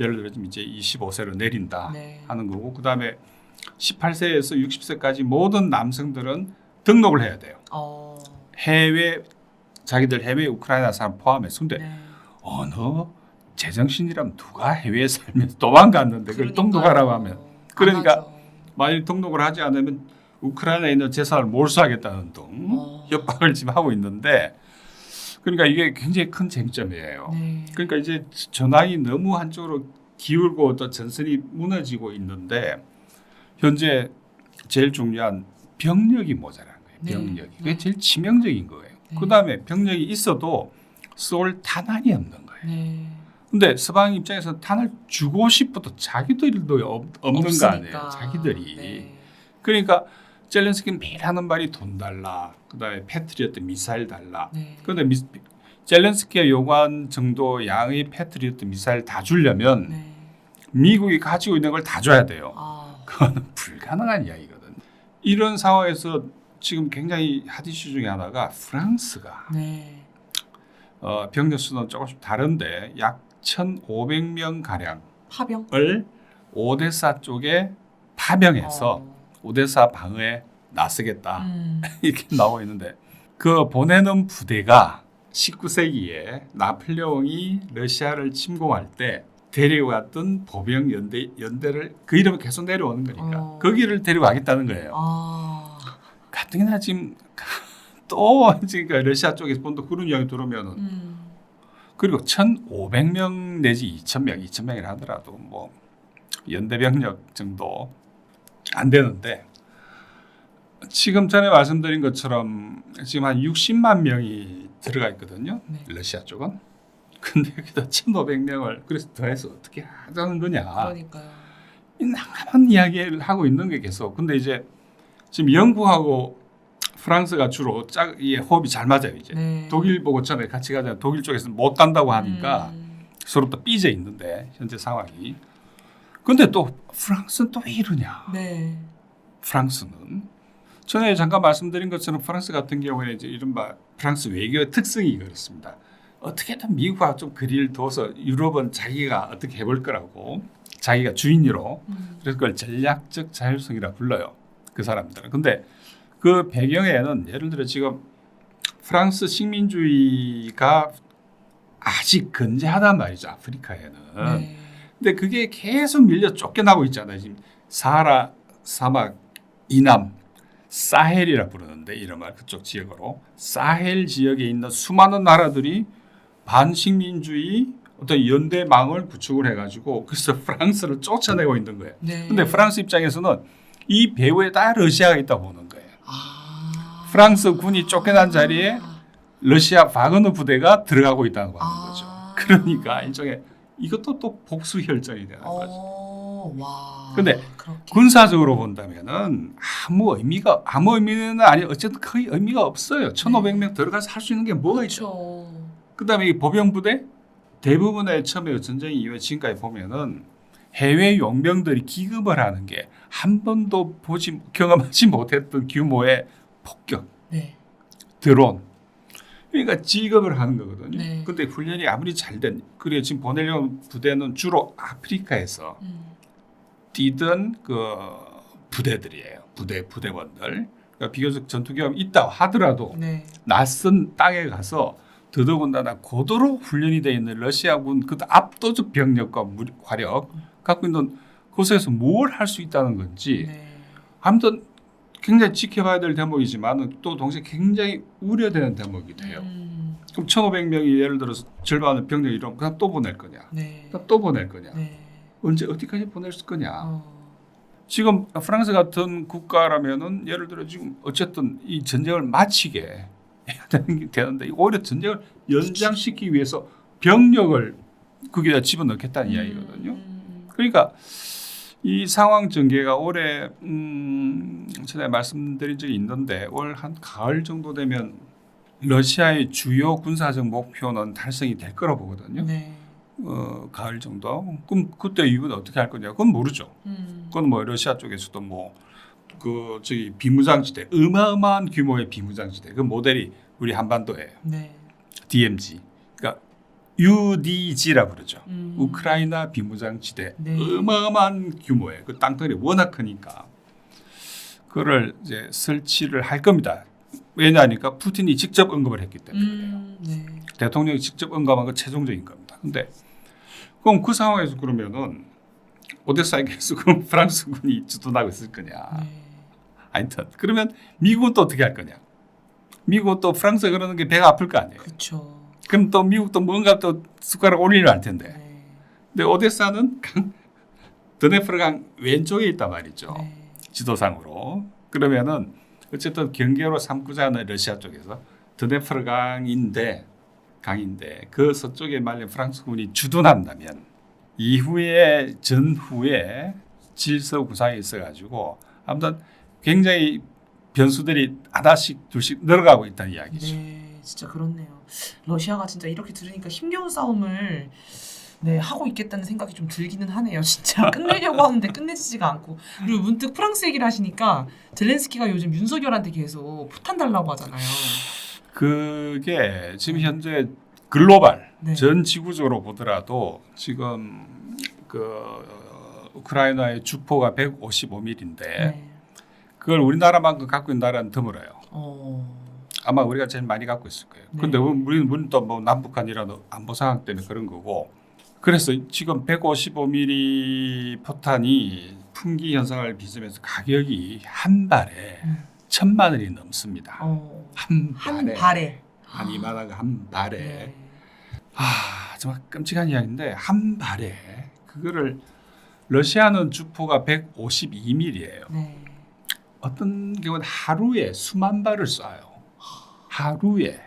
예를 들어 좀 이제 25세로 내린다 네. 하는 거고, 그다음에 18세에서 60세까지 모든 남성들은 등록을 해야 돼요. 자기들 해외 우크라이나 사람 포함해서. 근데 네. 어느 제정신이라면 누가 해외에 살면서 도망갔는데 그걸 등록하라고 하면, 그러니까 안 하죠. 만일 등록을 하지 않으면 우크라이나에 있는 재산을 몰수하겠다는 등 협박을 지금 하고 있는데, 그러니까 이게 굉장히 큰 쟁점이에요. 네. 그러니까 이제 전황이 너무 한쪽으로 기울고 또 전선이 무너지고 있는데 현재 제일 중요한 병력이 모자란 거예요. 네. 병력이. 그게 네. 제일 치명적인 거예요. 네. 그다음에 병력이 있어도 쏠 탄환이 없는 거예요. 네. 근데 서방 입장에서 탄을 주고 싶어도 자기들도 없는 거 없으니까. 아니에요. 자기들이. 네. 그러니까 젤렌스키는 매일 하는 말이 돈 달라. 그다음에 패트리어트 미사일 달라. 네. 그런데 젤렌스키가 요구한 정도 양의 패트리어트 미사일 다 주려면 네. 미국이 가지고 있는 걸 다 줘야 돼요. 아. 그거는 불가능한 이야기거든. 이런 상황에서 지금 굉장히 핫 이슈 중에 하나가 프랑스가 네. 병력 수는 조금씩 다른데 약 1,500명 가량을 파병? 오데사 쪽에 파병해서 오데사 방어에 나서겠다 이렇게 나오고 있는데 그 보내는 부대가 19세기에 나폴레옹이 러시아를 침공할 때 데리고 갔던 보병 연대를 그 이름을 계속 내려오는 거니까 거기를 데리고 가겠다는 거예요. 가뜩이나 지금 또 지금 러시아 쪽에서 본도 그런 이야기 들으면은 그리고 1,500명 내지 2,000명이라 하더라도 뭐 연대 병력 정도 안 되는데 지금 전에 말씀드린 것처럼 지금 한 60만 명이 들어가 있거든요. 네. 러시아 쪽은. 근데 여기다 1,500명을 그래서 더해서 어떻게 하자는 거냐. 그러니까요. 난감한 이야기를 하고 있는 게 계속. 근데 이제 지금 영국하고 프랑스가 주로 이 호흡이 잘 맞아요. 이제 네. 독일 보고 전에 같이 가자. 독일 쪽에서 못 간다고 하니까 서로 또 삐져 있는데 현재 상황이. 근데 또 프랑스는 또 왜 이러냐. 네. 프랑스는 전에 잠깐 말씀드린 것처럼 프랑스 같은 경우에는 이제 이른바 프랑스 외교의 특성이 그렇습니다. 어떻게든 미국과 좀 거리를 둬서 유럽은 자기가 어떻게 해볼 거라고 자기가 주인으로 그래서 그걸 전략적 자율성이라 불러요. 그 사람들은. 근데 그 배경에는 예를 들어 지금 프랑스 식민주의가 아직 건재하단 말이죠. 아프리카에는. 네. 근데 그게 계속 밀려 쫓겨나고 있잖아요. 지금 사하라 사막 이남 사헬이라 부르는데 이름을 그쪽 지역으로 사헬 지역에 있는 수많은 나라들이 반식민주의 어떤 연대망을 구축을 해가지고 그래서 프랑스를 쫓아내고 있는 거예요. 네. 근데 프랑스 입장에서는 이 배후에 다 러시아가 있다 보는 거예요. 프랑스 군이 쫓겨난 자리에 러시아 바그너 부대가 들어가고 있다는 거 하는 거죠. 그러니까 일종의 이것도 또 복수 혈전이 되는 거죠. 와. 근데 그렇게. 군사적으로 본다면은 아무 의미는 아니 어쨌든 거의 의미가 없어요. 1,500명 들어가서 할 수 있는 게 뭐가 있죠. 그렇죠. 그다음에 이 보병부대 대부분의 처음에 전쟁 이후에 지금까지 보면은 해외 용병들이 기급을 하는 게 한 번도 경험하지 못했던 규모의 폭격, 네. 드론. 그러니까 지급을 하는 거거든요. 네. 근데 훈련이 아무리 잘된 그래 지금 보내려는 부대는 주로 아프리카에서 뛰던 그 부대들이에요. 부대원들. 그러니까 비교적 전투 경험이 있다고 하더라도 네. 낯선 땅에 가서 더더군다나 고도로 훈련이 되어 있는 러시아군 그 압도적 병력과 화력 갖고 있는 곳에서 뭘 할 수 있다는 건지 네. 아무튼 굉장히 지켜봐야 될 대목이지만 또 동시에 굉장히 우려되는 대목이 돼요. 그럼 1,500명이 예를 들어서 절반의 병력이 이러면 그냥 또 보낼 거냐? 네. 또 보낼 거냐? 네. 언제 어디까지 보낼 거냐? 지금 프랑스 같은 국가라면은 예를 들어 지금 어쨌든 이 전쟁을 마치게 해야 되는데 오히려 전쟁을 연장시키기 위해서 병력을 거기다 집어넣겠다는 이야기거든요. 그러니까 이 상황 전개가 올해 전에 말씀드린 적이 있는데 올 한 가을 정도 되면 러시아의 주요 군사적 목표는 달성이 될 거라고 보거든요. 네. 가을 정도. 그럼 그때 이후는 어떻게 할 거냐? 그건 모르죠. 그건 뭐 러시아 쪽에서도 뭐 그 저기 비무장지대 어마어마한 규모의 비무장지대 그 모델이 우리 한반도예요. 네. DMZ. 그러니까 UDG라 부르죠. 우크라이나 비무장지대 네. 어마어마한 규모의 그 땅덩이 워낙 크니까 그거를 이제 설치를 할 겁니다. 왜냐하니까 푸틴이 직접 언급을 했기 때문에 네. 대통령이 직접 언급한 건 최종적인 겁니다. 근데 그럼 그 상황에서 그러면은 오데사에 계속 그럼 프랑스군이 주둔하고 있을 거냐? 네. 하여튼 그러면 미국은 또 어떻게 할 거냐? 미국은 또 프랑스 그러는 게 배가 아플 거 아니에요. 그렇죠. 그럼 또 미국도 뭔가 또 숟가락 올리려 할 텐데. 네. 근데 오데사는 드네프르강 왼쪽에 있단 말이죠. 네. 지도상으로. 그러면은 어쨌든 경계로 삼고자 하는 러시아 쪽에서 드네프르강인데 그 서쪽에 만약 프랑스군이 주둔한다면 이후에 전후에 질서 구상이 있어가지고 아무튼 굉장히 변수들이 하나씩 둘씩 늘어가고 있다는 이야기죠. 네, 진짜 그렇네요. 러시아가 진짜 이렇게 들으니까 힘겨운 싸움을 네, 하고 있겠다는 생각이 좀 들기는 하네요. 진짜 끝내려고 하는데 끝내지지가 않고. 그리고 문득 프랑스 얘기를 하시니까 젤렌스키가 요즘 윤석열한테 계속 포탄 달라고 하잖아요. 그게 지금 현재 글로벌 네. 전 지구적으로 보더라도 지금 우크라이나의 주포가 155mm인데 네. 그걸 우리나라만큼 갖고 있는 나라는 드물어요. 어. 아마 우리가 제일 많이 갖고 있을 거예요. 네. 근데 우리는 또 뭐 남북한이라는 안보 상황 때문에 그런 거고. 그래서 지금 155mm 포탄이 품귀 현상을 빚으면서 가격이 한 발에 1,000만 원이 넘습니다. 한 발에. 한 이만한 거 한 발에. 네. 정말 끔찍한 이야기인데 한 발에 그거를 러시아는 주포가 152mm예요. 네. 어떤 경우는 하루에 수만 발을 쏴요. 하루에.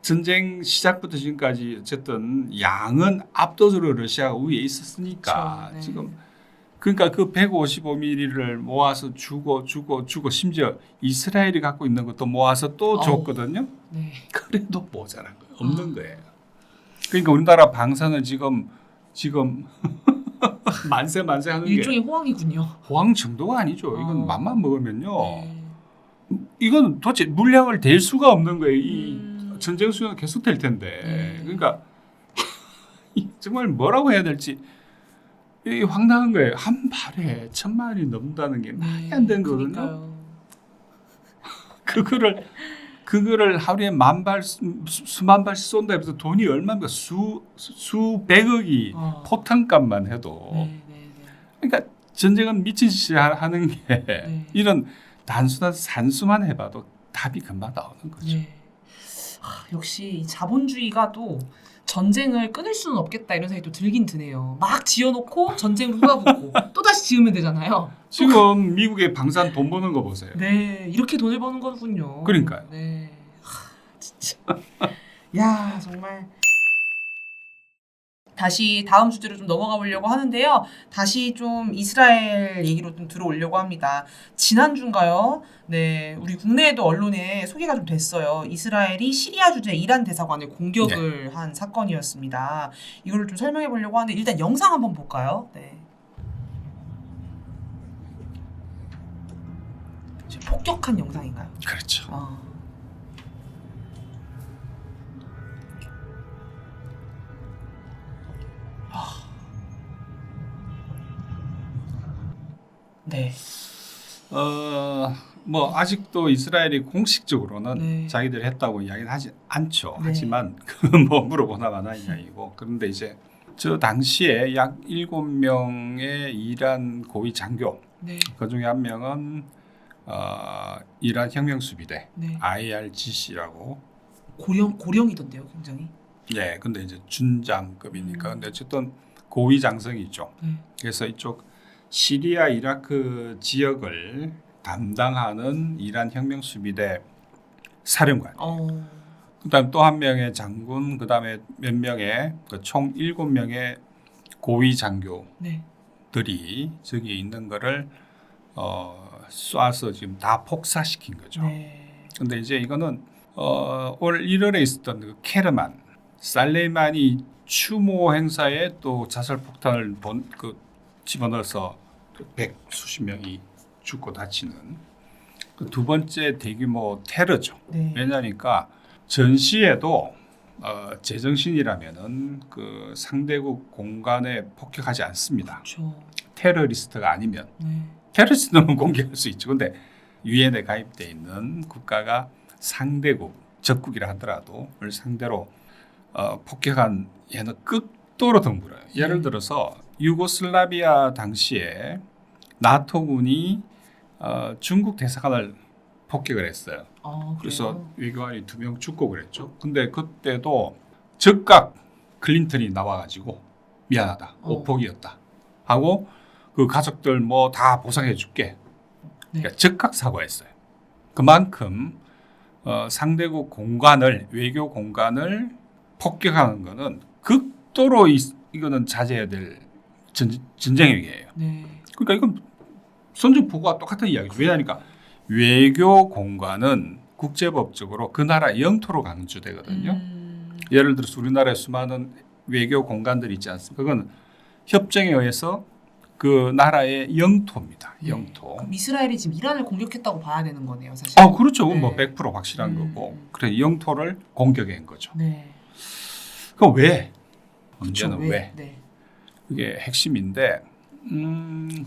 전쟁 시작부터 지금까지 어쨌든 양은 압도적으로 러시아가 위에 있었으니까 그렇죠. 네. 지금 그러니까 그 155mm를 모아서 주고 심지어 이스라엘이 갖고 있는 것도 모아서 또 줬거든요. 네. 그래도 모자란 거예요. 없는 거예요. 그러니까 우리나라 방사는 지금 만세 하는 게 일종의 호황이군요. 호황 정도가 아니죠. 이건 맘만 먹으면요. 네. 이건 도대체 물량을 댈 수가 없는 거예요. 이 전쟁 수요는 계속 될 텐데. 그러니까 정말 뭐라고 해야 될지 이 황당한 거예요. 한 발에 1,000만 원이 넘는다는 게 말이 안 되는 거거든요. 그거를 하루에 수만 발씩 쏜다 해서 돈이 얼마입니까? 수백억이 포탄값만 해도. 그러니까 전쟁은 미친 짓이 하는 게 이런 단수만 해봐도 답이 금방 나오는 거죠. 네. 역시 이 자본주의가 또 전쟁을 끊을 수는 없겠다 이런 생각이 또 들긴 드네요. 막 지어놓고 전쟁을 후가붙고 또 다시 지으면 되잖아요. 지금 미국의 방산 돈 버는 거 보세요. 네, 이렇게 돈을 버는 거군요. 그러니까요. 네, 진짜. 야, 정말. 다시 다음 주제로 좀 넘어가 보려고 하는데요. 다시 좀 이스라엘 얘기로 좀 들어오려고 합니다. 지난주인가요? 네, 우리 국내에도 언론에 소개가 좀 됐어요. 이스라엘이 시리아 주재 이란 대사관을 공격을 한 사건이었습니다. 이걸 좀 설명해 보려고 하는데 일단 영상 한번 볼까요? 네. 폭격한 영상인가요? 그렇죠. 네. 뭐 아직도 이스라엘이 공식적으로는 네. 자기들이 했다고 이야기는 하지 않죠. 네. 하지만 그건 뭐 물어보나 마나 이야기고. 그런데 이제 저 당시에 약 7명의 이란 고위 장교, 네. 그 중에 한 명은 이란 혁명수비대 네. IRGC라고. 고령이던데요, 굉장히. 네, 근데 이제 준장급이니까. 근데 어쨌든 고위 장성이죠. 그래서 이쪽 시리아 이라크 지역을 담당하는 이란 혁명수비대 사령관. 그다음 또 한 명의 장군, 그다음에 몇 명의 총 7명의 고위 장교들이 네. 저기에 있는 거를 쏴서 지금 다 폭사시킨 거죠. 네. 근데 이제 이거는 올 1월에 있었던 그 케르만 살레이마니 추모 행사에 또 자살 폭탄을 집어넣어서 100수십 명이 죽고 다치는 그 두 번째 대규모 테러죠. 네. 왜냐니까 전시에도 제정신이라면은 그 상대국 공간에 폭격하지 않습니다. 그렇죠. 테러리스트가 아니면 네. 테러리스트는 공격할 수 있죠. 근데 유엔에 가입돼 있는 국가가 상대국, 적국이라 하더라도 를 상대로 폭격한 얘는 극도로 드물어요. 예를 들어서 유고슬라비아 당시에 나토군이 중국 대사관을 폭격을 했어요. 그래서 외교관이 2명 죽고 그랬죠. 근데 그때도 즉각 클린턴이 나와가지고 미안하다, 오폭이었다 하고 그 가족들 뭐 다 보상해 줄게. 그러니까 즉각 사과했어요. 그만큼 상대국 공간을, 외교 공간을 폭격하는 거는 극도로 이거는 자제해야 될 전쟁행위예요. 네. 그러니까 이건 선전포고와 똑같은 이야기죠. 왜냐하니까 외교 공간은 국제법적으로 그 나라 영토로 강조되거든요. 예를 들어서 우리나라에 수많은 외교 공간들이 있지 않습니까? 그건 협정에 의해서 그 나라의 영토입니다. 영토. 그럼 이스라엘이 지금 이란을 공격했다고 봐야 되는 거네요, 사실. 그렇죠. 네. 뭐 100% 확실한 거고. 그래 영토를 공격한 거죠. 네. 그럼 왜? 문제는 그렇죠. 왜? 네. 그게 핵심인데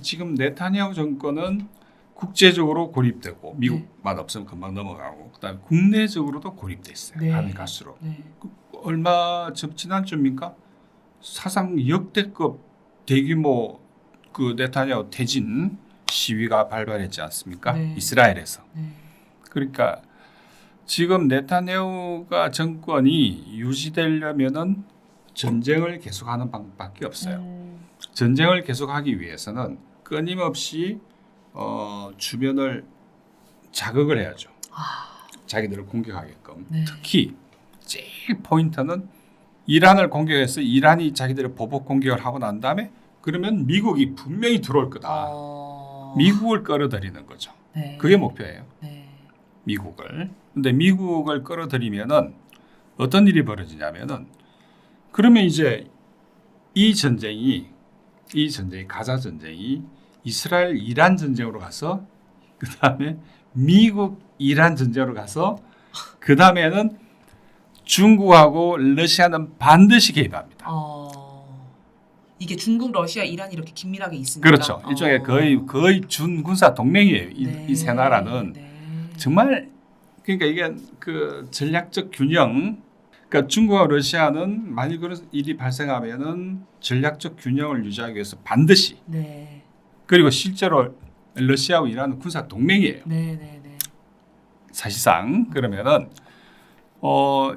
지금 네타냐후 정권은 국제적으로 고립되고 미국만 없으면 금방 넘어가고 그다음에 국내적으로도 고립돼 있어요. 네. 가면 갈수록. 네. 얼마 지난주입니까? 사상 역대급 대규모 그 네타냐후 퇴진 시위가 발발했지 않습니까? 네. 이스라엘에서. 네. 그러니까 지금 네타냐후가 정권이 유지되려면은 전쟁을 계속하는 방법밖에 없어요. 전쟁을 계속하기 위해서는 끊임없이 주변을 자극을 해야죠. 자기들을 공격하게끔. 네. 특히 제일 포인트는 이란을 공격해서 이란이 자기들의 보복 공격을 하고 난 다음에 그러면 미국이 분명히 들어올 거다. 미국을 끌어들이는 거죠. 네. 그게 목표예요. 네. 미국을. 근데 미국을 끌어들이면은 어떤 일이 벌어지냐면은 그러면 이제 이 전쟁이 가자 전쟁이 이스라엘 이란 전쟁으로 가서 그다음에 미국 이란 전쟁으로 가서 그다음에는 중국하고 러시아는 반드시 개입합니다. 이게 중국, 러시아, 이란이 이렇게 긴밀하게 있으니까. 그렇죠. 일종의 거의 준군사 동맹이에요. 네. 이 세 나라는 네. 정말 그러니까 이게 그 전략적 균형. 그러니까 중국과 러시아는 만일 그런 일이 발생하면은 전략적 균형을 유지하기 위해서 반드시. 네. 그리고 실제로 러시아와 이란은 군사 동맹이에요. 네, 네, 네. 사실상 그러면은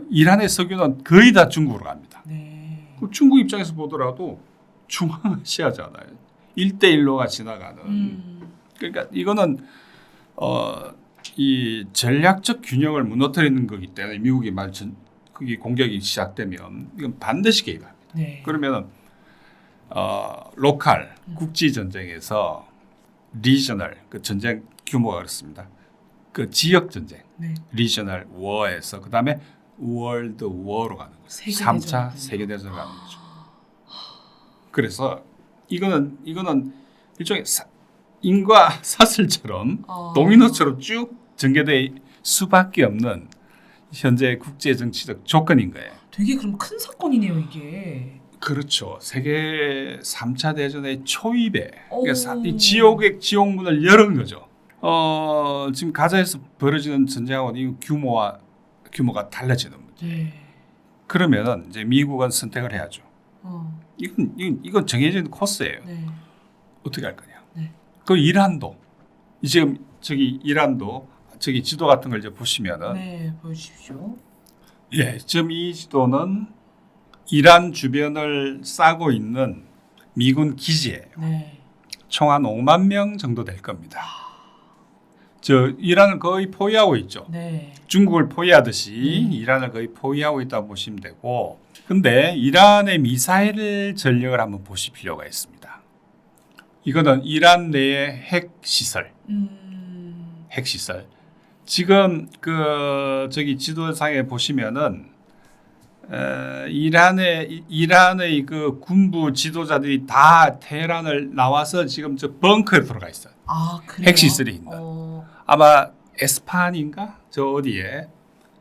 이란의 석유는 거의 다 중국으로 갑니다. 네. 중국 입장에서 보더라도 중앙아시아잖아요. 1대1로가 지나가는. 그러니까 이거는 이 전략적 균형을 무너뜨리는 거기 때문에 미국이 그게 공격이 시작되면 이건 반드시 개입합니다. 네. 그러면은 로컬 국지 전쟁에서 리저널 그 전쟁 규모가 그렇습니다. 그 지역 전쟁 네. 리저널 워에서 그다음에 월드 워로 가는 거죠. 세계대전. 3차 세계 대전으로 가는 거죠. 그래서 이거는 일종의 인과 사슬처럼 도미노처럼 쭉 전개될 수밖에 없는 현재 국제 정치적 조건인 거예요. 되게 그럼 큰 사건이네요, 이게. 그렇죠. 세계 3차 대전의 초입에 오. 그러니까 이 지옥문을 열은 거죠. 지금 가자에서 벌어지는 전쟁하고 이 규모가 달라지는 문제. 네. 그러면은 이제 미국은 선택을 해야죠. 이건 정해진 코스예요. 네. 어떻게 할 거냐. 네. 그 이란도 지금 이란도 지도 같은 걸 이제 보시면은 네, 보여주십시오. 예, 지금 이 지도는 이란 주변을 싸고 있는 미군 기지예요. 네. 총 한 5만 명 정도 될 겁니다. 이란을 거의 포위하고 있죠. 네. 중국을 포위하듯이 이란을 거의 포위하고 있다고 보시면 되고, 근데 이란의 미사일 전력을 한번 보실 필요가 있습니다. 이거는 이란 내의 핵시설. 핵시설. 지금 지도상에 보시면은 이란의 그 군부 지도자들이 다 테헤란을 나와서 지금 저 벙커에 들어가 있어요. 아, 그래요? 핵시설이 있는. 아마 에스판인가 저 어디에.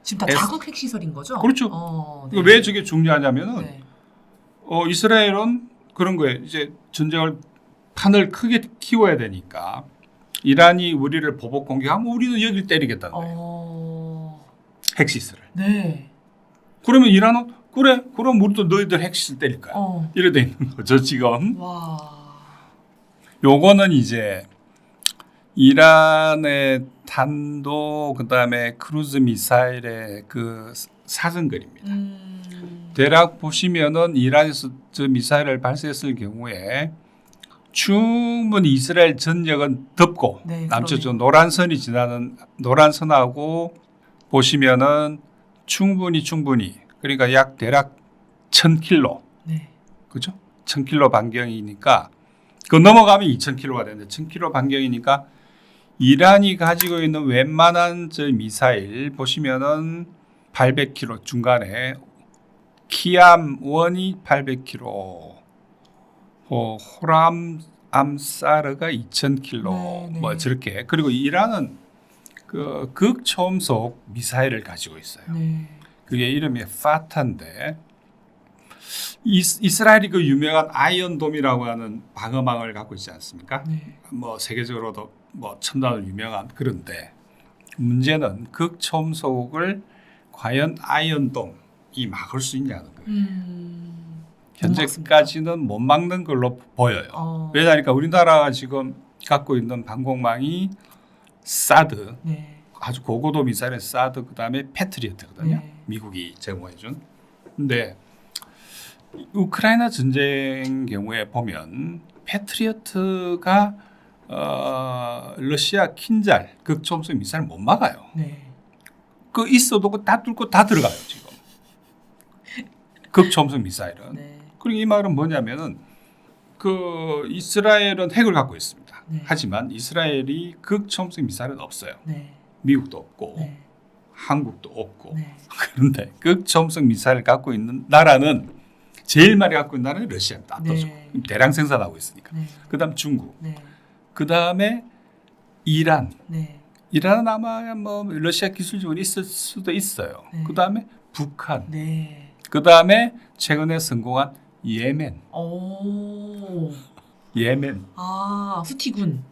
지금 다 자국 핵시설인 거죠? 그렇죠. 네. 왜 저게 중요하냐면은 네. 이스라엘은 그런 거예요. 이제 판을 크게 키워야 되니까 이란이 우리를 보복 공격하면 우리도 여기를 때리겠다는 거예요. 핵시설을. 네. 그러면 이란은 그래 그럼 우리도 너희들 핵시설 때릴 거야. 이래 돼 있는 거죠 지금. 와. 요거는 이제 이란의 탄도 그다음에 크루즈 미사일의 그 사정거리입니다. 대략 보시면은 이란에서 저 미사일을 발사했을 경우에 충분히 이스라엘 전역은 덮고 네, 남쪽으로 노란선이 지나는 노란선하고 보시면은 충분히 그러니까 대략 1000킬로. 네. 그죠? 1000킬로 반경이니까 그 넘어가면 2000킬로가 되는데 1000킬로 반경이니까 이란이 가지고 있는 웬만한 저 미사일 보시면은 800킬로 중간에 키암1이 800킬로, 호람 암사르가 2000킬로 뭐 저렇게. 그리고 이란은 그 극초음속 미사일을 가지고 있어요. 네. 그게 이름이 파타인데 이스라엘이 그 유명한 아이언돔이라고 하는 방어망을 갖고 있지 않습니까? 네. 뭐 세계적으로도 뭐 첨단으로 유명한 그런데 문제는 극초음속을 과연 아이언돔이 막을 수 있냐는 거예요. 현재까지는 못 막는 걸로 보여요. 왜냐하니까 우리나라가 지금 갖고 있는 방공망이 사드, 네. 아주 고고도 미사일의 사드, 그다음에 패트리어트거든요. 네. 미국이 제공해준. 근데 우크라이나 전쟁 경우에 보면 패트리어트가 러시아 킨잘 극초음속 미사일 못 막아요. 네. 그 있어도 다 뚫고 다 들어가요 지금. 극초음속 미사일은. 네. 그리고 이 말은 뭐냐면은 그 이스라엘은 핵을 갖고 있습니다. 네. 하지만 이스라엘이 극초음속 미사일은 없어요. 네. 미국도 없고 네. 한국도 없고. 네. 그런데 극초음속 미사일을 갖고 있는 나라는 제일 많이 갖고 있는 나라는 러시아입니다. 압도적으로. 네. 대량 생산하고 있으니까. 네. 그다음 중국. 네. 그다음에 이란. 네. 이란은 아마 뭐 러시아 기술 지원이 있을 수도 있어요. 네. 그다음에 북한. 네. 그다음에 최근에 성공한 예멘. 오. 예멘. 아, 후티군.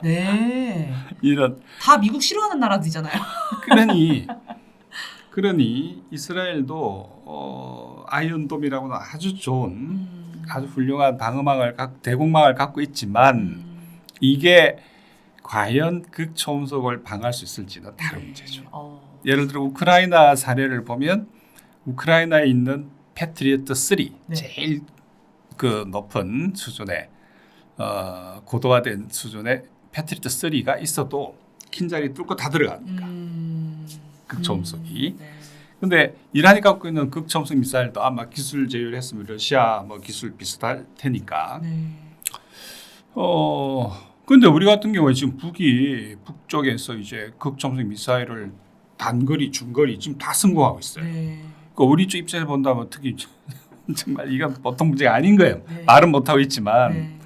네. 이런 다 미국 싫어하는 나라들이잖아요. 그러니 이스라엘도 아이언돔이라고는 아주 좋은 아주 훌륭한 대공망을 갖고 있지만 이게 과연 극초음속을 방어할 수 있을지는 다른 문제죠. 예를 들어 우크라이나 사례를 보면 우크라이나에 있는 패트리어트 3 네. 제일 그 높은 수준의 고도화된 수준의 패트리어트 3가 있어도 킨자리 뚫고 다 들어가니까 극초음속이. 네. 근데 이란이 갖고 있는 극초음속 미사일도 아마 기술 제휴했으면 러시아 뭐 기술 비슷할 테니까. 네. 근데 우리 같은 경우에 지금 북쪽에서 이제 극초음속 미사일을 단거리, 중거리 지금 다 성공하고 있어요. 네. 그러니까 우리 쪽 입장에서 본다면 특히 정말 이건 보통 문제가 아닌 거예요. 네. 말은 못하고 있지만 네.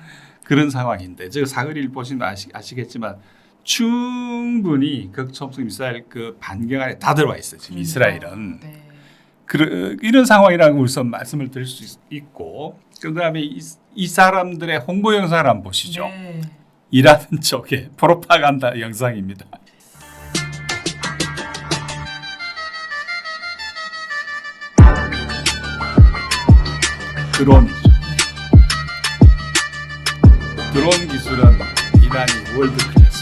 그런 상황인데 저 사거리를 보시면 아시겠지만 충분히 극초음속 미사일 그 반경 안에 다 들어와 있어요. 지금 이스라엘은. 네. 이런 상황이라는 걸 우선 말씀을 드릴 수 있고 그다음에 이 사람들의 홍보 영상을 한번 보시죠. 네. 이란 쪽의 프로파간다 영상입니다. 드론이죠. 드론 기술은 이란이 월드 클래스.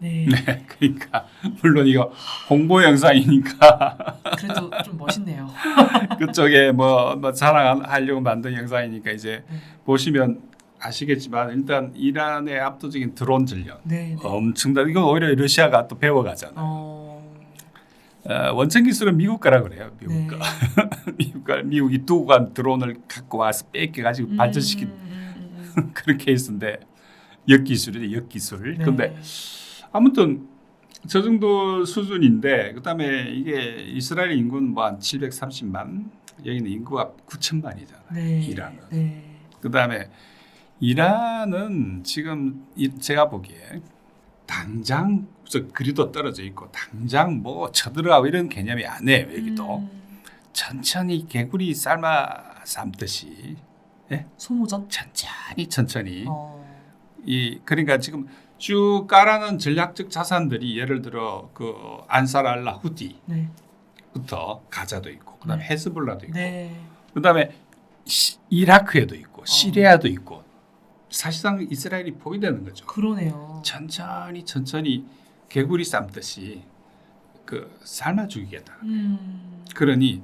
네. 네, 그러니까 물론 이거 홍보 영상이니까 그래도 좀 멋있네요. 그쪽에 뭐 자랑하려고 만든 영상이니까 이제 네. 보시면 아시겠지만 일단 이란의 압도적인 드론 전력 네. 네. 엄청난 이건 오히려 러시아가 또 배워가잖아요. 원천 기술은 미국 거라 그래요. 미국 거. 미국이 두고 간 드론을 갖고 와서 뺏겨가지고 발전시킨 그런 케이스인데 역기술이죠. 역기술. 네. 근데 아무튼 저 정도 수준인데 그다음에 이게 이스라엘 인구는 뭐 한 730만 여기는 인구가 9천만이잖아요. 네. 이란은. 네. 그다음에 이란은 지금 제가 보기에 당장 그리도 떨어져 있고 당장 뭐 쳐들어가고 이런 개념이 아니에요. 여기도 천천히 개구리 삶듯이 예? 소모전? 천천히 그러니까 지금 쭉 깔아놓은 전략적 자산들이 예를 들어 그 안사랄라 후티부터 네. 가자도 있고 그다음에 헤즈볼라도 있고 네. 그다음에 이라크에도 있고 시리아도 있고 사실상 이스라엘이 포위되는 거죠. 그러네요. 천천히 개구리 삶듯이 그 삶아 죽이겠다. 그러니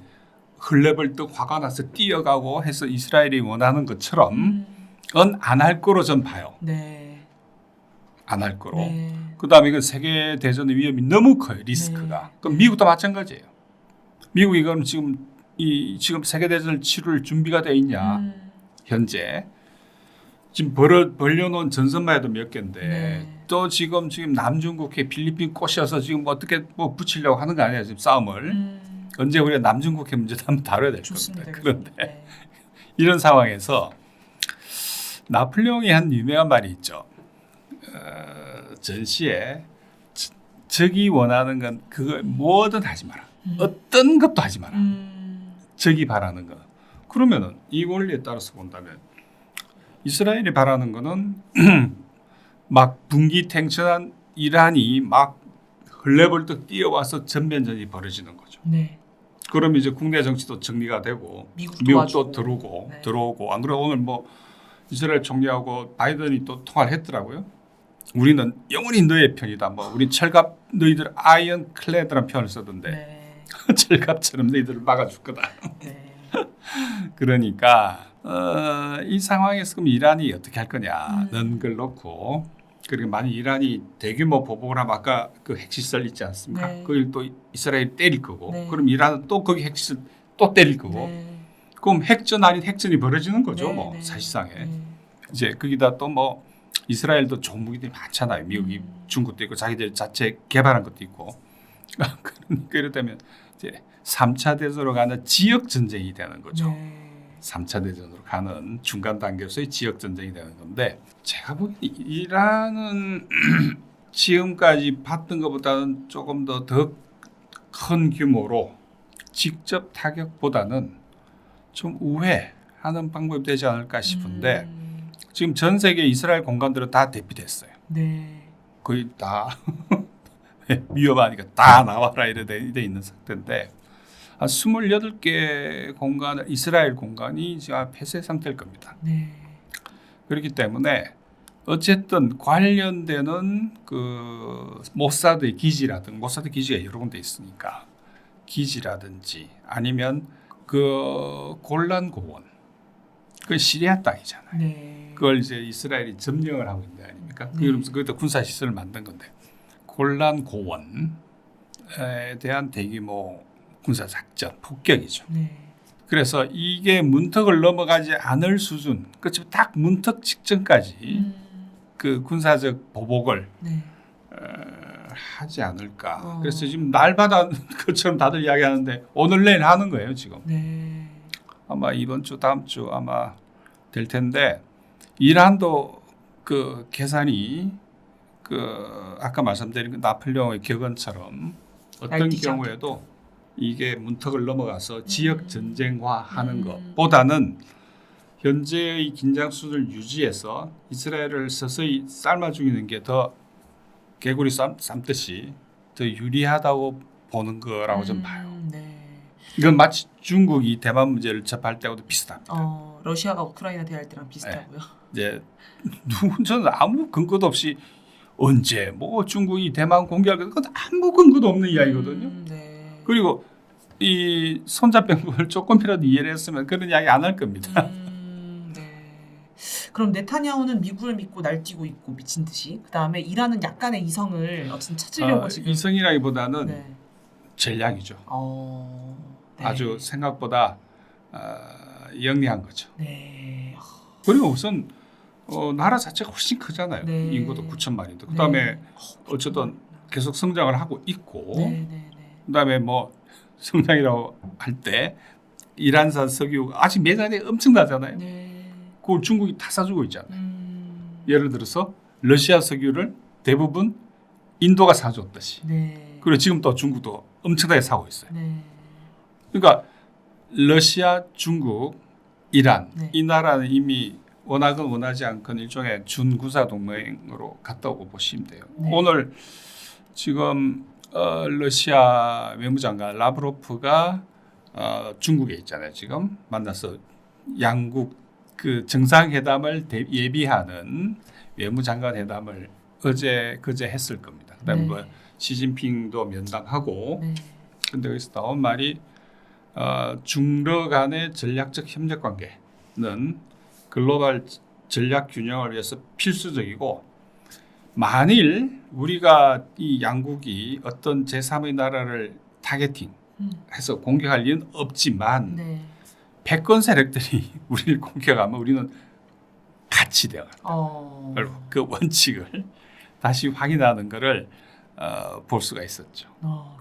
헐레벌떡 화가 나서 뛰어가고 해서 이스라엘이 원하는 것처럼 안 할 거로 전 봐요. 네. 안 할 거로. 네. 그다음에 이건 세계 대전의 위험이 너무 커요. 리스크가. 네. 그럼 미국도 마찬가지예요. 미국이 그럼 지금 세계 대전을 치를 준비가 돼 있냐? 현재 지금 벌려놓은 전선만 해도 몇 개인데 네. 또 지금 남중국해 필리핀 꼬셔서 지금 어떻게 뭐 붙이려고 하는 거 아니에요 지금 싸움을. 언제 우리가 남중국해 문제도 한번 다뤄야 될 좋습니다. 겁니다. 그런데 네. 이런 상황에서 나폴레옹이 한 유명한 말이 있죠. 전시에 적이 원하는 건 그거 뭐든 하지 마라. 어떤 것도 하지 마라. 적이 바라는 거. 그러면은 이 원리에 따라서 본다면 이스라엘이 바라는 거는 막 분기탱천한 이란이 막 헐레벌떡 뛰어와서 전면전이 벌어지는 거죠. 네. 그럼 이제 국내 정치도 정리가 되고 미국도 미국도 도와주고. 들어오고 안 그래 오늘 뭐 이스라엘 총리하고 바이든이 또 통화를 했더라고요. 우리는 영원히 너의 편이다. 뭐 우리 철갑 너희들 아이언 클레드라는 표현을 쓰던데 네. 철갑처럼 너희들을 막아줄 거다. 네. 그러니까 이 상황에서 그럼 이란이 어떻게 할 거냐는 걸 놓고 그리고 만약 이란이 대규모 보복을 하면 아까 그 핵시설 있지 않습니까? 네. 그걸 또 이스라엘이 때릴 거고 네. 그럼 이란은 또 거기 핵시설 또 때릴 거고 네. 그럼 핵전 아닌 핵전이 벌어지는 거죠. 네, 뭐 네. 사실상에 네. 이제 거기다 또 뭐 이스라엘도 좋은 무기들이 많잖아요. 미국이 중국도 있고 자기들 자체 개발한 것도 있고 그러니까 이렇다면 이제 3차 대전으로 가는 지역 전쟁이 되는 거죠. 네. 3차 대전으로 가는 중간 단계에서의 지역 전쟁이 되는 건데 제가 보기엔 이란은 지금까지 봤던 것보다는 조금 더 큰 규모로 직접 타격보다는 좀 우회하는 방법이 되지 않을까 싶은데 지금 전 세계 이스라엘 공간들은 다 대피됐어요. 네. 거의 다 위험하니까 다 나와라 이래 돼 있는 상태인데 한 28개 공간 이스라엘 공간이 지금 폐쇄 상태일 겁니다. 네. 그렇기 그렇기 때문에 어쨌든 관련되는 그 모사드의 기지라든지 모사드 기지가 여러 군데 있으니까 기지라든지 아니면 그 골란 고원 그 시리아 땅이잖아요. 네. 그걸 이제 이스라엘이 점령을 하고 있는 데 아닙니까? 네. 그러면서 그것도 군사 시설을 만든 건데 골란 고원에 대한 대규모 군사 작전 폭격이죠. 네. 그래서 이게 문턱을 넘어가지 않을 수준, 그렇지만 딱 문턱 직전까지 그 군사적 보복을 네. 하지 않을까. 그래서 지금 날마다 그처럼 다들 이야기하는데 오늘 내일 하는 거예요 지금. 네. 아마 이번 주 다음 주 아마 될 텐데 이란도 그 계산이 그 아까 말씀드린 그 나폴레옹의 격언처럼 어떤 날뛰지 경우에도 이게 문턱을 넘어가서 지역 전쟁화하는 것보다는 현재의 긴장 수준을 유지해서 이스라엘을 서서히 삶아 죽이는 게 더 개구리 삶듯이 더 유리하다고 보는 거라고 좀 봐요. 네. 이건 마치 중국이 대만 문제를 접할 때하고도 비슷합니다. 러시아가 우크라이나 대할 때랑 비슷하고요. 이제 저는 아무 근거도 없이 언제 뭐 중국이 대만 공개할 것 그건 아무 근거도 없는 이야기거든요. 네. 그리고 이 손잡병을 조금이라도 이해를 했으면 그런 이야기 안 할 겁니다. 네. 그럼 네타냐후는 미국을 믿고 날뛰고 있고 미친 듯이 그 다음에 이란은 약간의 이성을 어쨌든 찾으려고 지금. 이성이라기보다는 네. 전략이죠. 네. 아주 생각보다 영리한 거죠. 네. 그리고 우선 나라 자체가 훨씬 크잖아요. 네. 인구도 9천만인데 그다음에 네. 어쨌든 계속 성장을 하고 있고 네, 네, 네. 그다음에 뭐 성장이라고 할 때 이란산 석유가 아직 매장이 엄청나잖아요. 네. 그걸 중국이 다 사주고 있잖아요. 예를 들어서 러시아 석유를 대부분 인도가 사줬듯이. 네. 그리고 지금 또 중국도 엄청나게 사고 있어요. 네. 그러니까 러시아, 중국, 이란 네. 이 나라는 이미 원하건 원하지 않건 일종의 준구사 동맹으로 갔다 오고 보시면 돼요. 네. 오늘 지금 러시아 외무장관 라브로프가 중국에 있잖아요. 지금 만나서 양국 그 정상회담을 예비하는 외무장관 회담을 그제 했을 겁니다. 그다음에 네. 뭐 시진핑도 면담하고 네. 근데 여기서 나온 말이 중러 간의 전략적 협력 관계는 글로벌 전략 균형을 위해서 필수적이고 만일 우리가 이 양국이 어떤 제3의 나라를 타겟팅해서 공격할 일은 없지만 네. 패권 세력들이 우리를 공격하면 우리는 같이 되어 그 원칙을 다시 확인하는 것을 볼 수가 있었죠.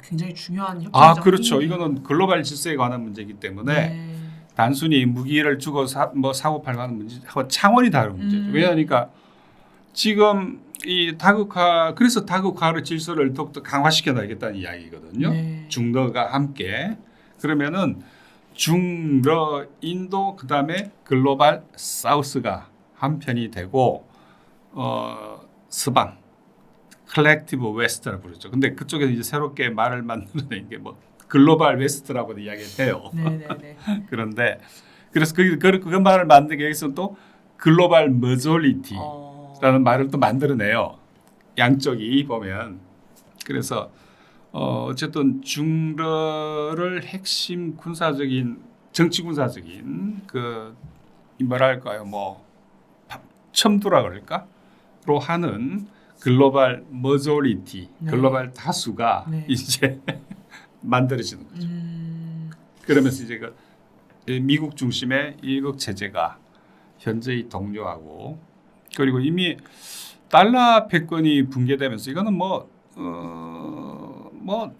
굉장히 중요한 협정이죠. 그렇죠. 이거는 글로벌 질서에 관한 문제이기 때문에 단순히 무기를 주고 사고 팔고 하는 문제하고 차원이 다른 문제죠. 왜냐하니까 지금 이 다국화, 그래서 다국화의 질서를 더욱더 강화시켜 나가겠다는 이야기거든요. 중러가 함께. 그러면은 중러, 인도, 그 다음에 글로벌 사우스가 한 편이 되고 서방, 컬렉티브 웨스트라고 부르죠. 근데 그쪽에서 이제 새롭게 말을 만드는 게 뭐 글로벌 웨스트라고도 이야기를 해요. 그런데 그래서 그 말을 만들기 위해서는 또 글로벌 머저리티라는 말을 또 만들어내요. 양쪽이 보면. 그래서 어쨌든 중러를 핵심 군사적인 정치 군사적인 그 뭐랄까요 뭐 첨두라 그럴까?로 하는 글로벌 머저리티, 글로벌 다수가 이제 만들어지는 거죠. 그러면서 이제 그 미국 중심의 일국 체제가 현저히 동요하고 그리고 이미 달러 패권이 붕괴되면서 이거는 뭐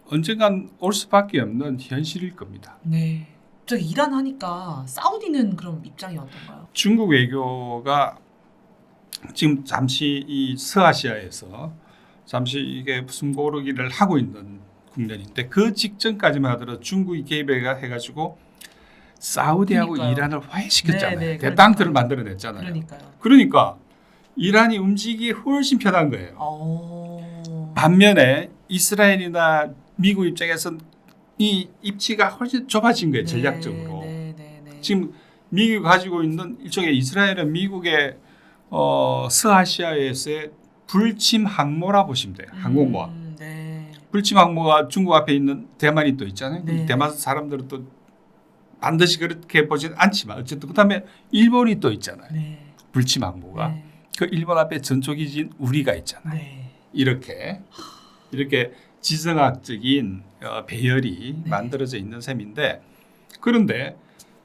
언젠간 올 수밖에 없는 현실일 겁니다. 저 이란 하니까 사우디는 그럼 입장이 어떤가요? 중국 외교가 지금 잠시 이 서아시아에서 잠시 이게 숨고르기를 하고 있는 국면인데 그 직전까지만 하더라도 중국이 개입을 해가지고 사우디하고 이란을 화해시켰잖아요. 대땅들을 만들어냈잖아요. 그러니까 이란이 움직이기 훨씬 편한 거예요. 반면에 이스라엘이나 미국 입장에서는 이 입지가 훨씬 좁아진 거예요. 전략적으로. 지금 미국이 가지고 있는 일종의 이스라엘은 미국의 서아시아에서의 불침 항모라 보시면 돼요. 항공모함. 불침 항모가 중국 앞에 있는 대만이 또 있잖아요. 대만 사람들은 또 반드시 그렇게 보지는 않지만 어쨌든 그다음에 일본이 또 있잖아요. 불침 항모가. 그 일본 앞에 전초기지인 우리가 있잖아요. 이렇게 지성학적인 배열이 만들어져 있는 셈인데 그런데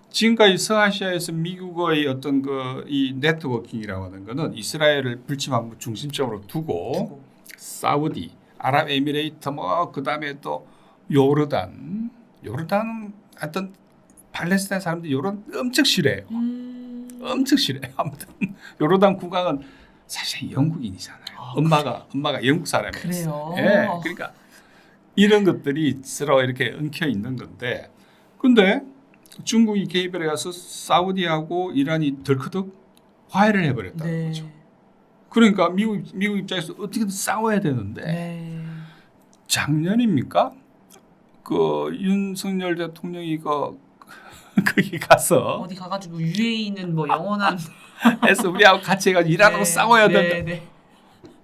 지금까지 서아시아에서 미국의 어떤 이 네트워킹이라고 하는 거는 이스라엘을 불침항모 중심적으로 두고 사우디, 아랍에미레이트 그다음에 또 요르단은 하여튼 팔레스타인 사람들이 요르단 엄청 싫어해요. 엄청 싫어해요. 아무튼 요르단 국왕은 사실 영국인이잖아요. 엄마가 영국 사람이었어요. 그러니까 이런 것들이 서로 이렇게 엉켜 있는 건데 근데 중국이 개입을 해서 사우디하고 이란이 덜커덕 화해를 해버렸다는 거죠. 그러니까 미국 입장에서 어떻게든 싸워야 되는데 작년입니까? 그 윤석열 대통령이 거기 가서 어디 가가지고 UAE는 뭐 영원한 해서 우리하고 같이 해가지고 이란하고 싸워야 된다.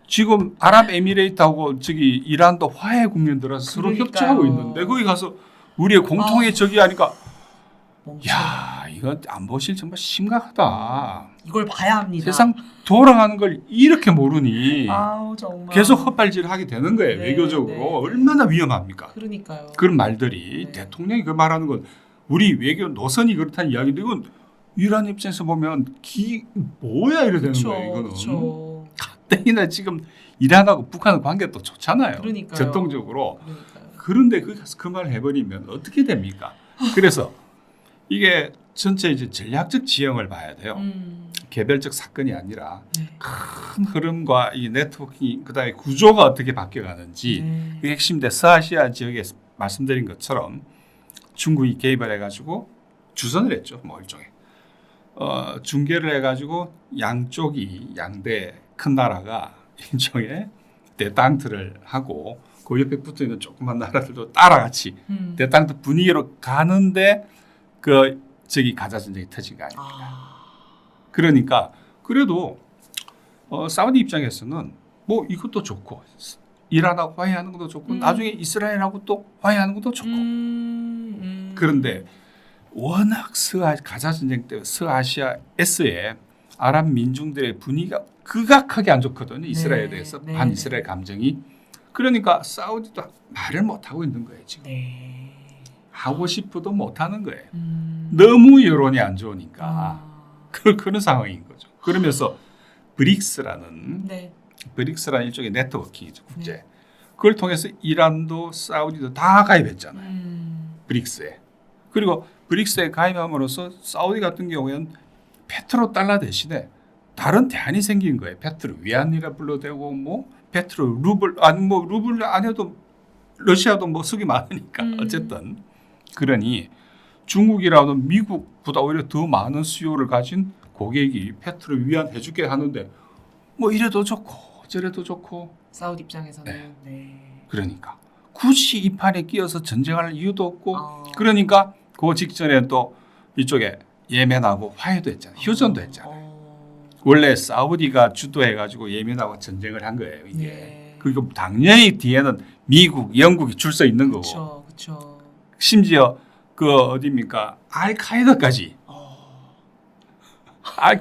지금 아랍에미레이트하고 저기 이란도 화해 국면 들어서 서로 협조하고 있는데 거기 가서 우리의 공통의 적이 하니까 야 이거 안 보실 정말 심각하다. 이걸 봐야 합니다. 세상 돌아가는 걸 이렇게 모르니 정말. 계속 헛발질을 하게 되는 거예요. 외교적으로 얼마나 위험합니까? 그러니까요. 그런 말들이 대통령이 그 말하는 건 우리 외교 노선이 그렇다는 이야기인데 이건 이란 입장에서 보면 뭐야 이래 되는 거예요. 이거는. 가뜩이나 지금 이란하고 북한의 관계가 또 좋잖아요. 그러니까요. 전통적으로. 그런데 거기 가서 그 말을 해버리면 어떻게 됩니까? 그래서 이게 전체 이제 전략적 지형을 봐야 돼요. 개별적 사건이 아니라 큰 흐름과 이 네트워킹 그다음에 구조가 어떻게 바뀌어가는지 그 핵심인데 서아시아 지역에 말씀드린 것처럼 중국이 개입을 해가지고 주선을 했죠. 뭐 일종의 중계를 해가지고 양대 큰 나라가 일종의 대땅트를 하고 그 옆에 붙어있는 조그만 나라들도 따라같이 대땅트 분위기로 가는데 저기 가자 전쟁이 터진 거 아닙니까? 그러니까 그래도 사우디 입장에서는 뭐 이것도 좋고 이란하고 화해하는 것도 좋고 나중에 이스라엘하고 또 화해하는 것도 좋고 그런데 워낙 가자 전쟁 때 서아시아에서의 아랍 민중들의 분위기가 극악하게 안 좋거든요. 이스라엘에 대해서 반이스라엘 감정이. 그러니까 사우디도 말을 못 하고 있는 거예요 지금. 하고 싶어도 못 하는 거예요. 너무 여론이 안 좋으니까 그런 상황인 거죠. 그러면서 브릭스라는 네. 브릭스라는 일종의 네트워킹이죠, 국제. 그걸 통해서 이란도 사우디도 다 가입했잖아요. 브릭스에. 그리고 브릭스에 가입함으로써 사우디 같은 경우에는 페트로 달러 대신에 다른 대안이 생긴 거예요. 페트로 위안이라 불러도 되고 뭐 페트로 루블 아니 뭐 루블 안 해도 러시아도 뭐 석이 많으니까 어쨌든 그러니 중국이라도 미국보다 오히려 더 많은 수요를 가진 고객이 페트로 위안 해줄게 하는데 뭐 이래도 좋고 저래도 좋고 사우디 입장에서는 네. 그러니까 굳이 이 판에 끼어서 전쟁할 이유도 없고 그러니까 그 직전에 또 이쪽에 예멘하고 화해도 했잖아요. 휴전도 했잖아요. 원래 사우디가 주도해가지고 예멘하고 전쟁을 한 거예요. 이게. 네. 그리고 당연히 뒤에는 미국, 영국이 줄 서 있는 거고. 그렇죠. 심지어 그 어디입니까? 알카에다까지.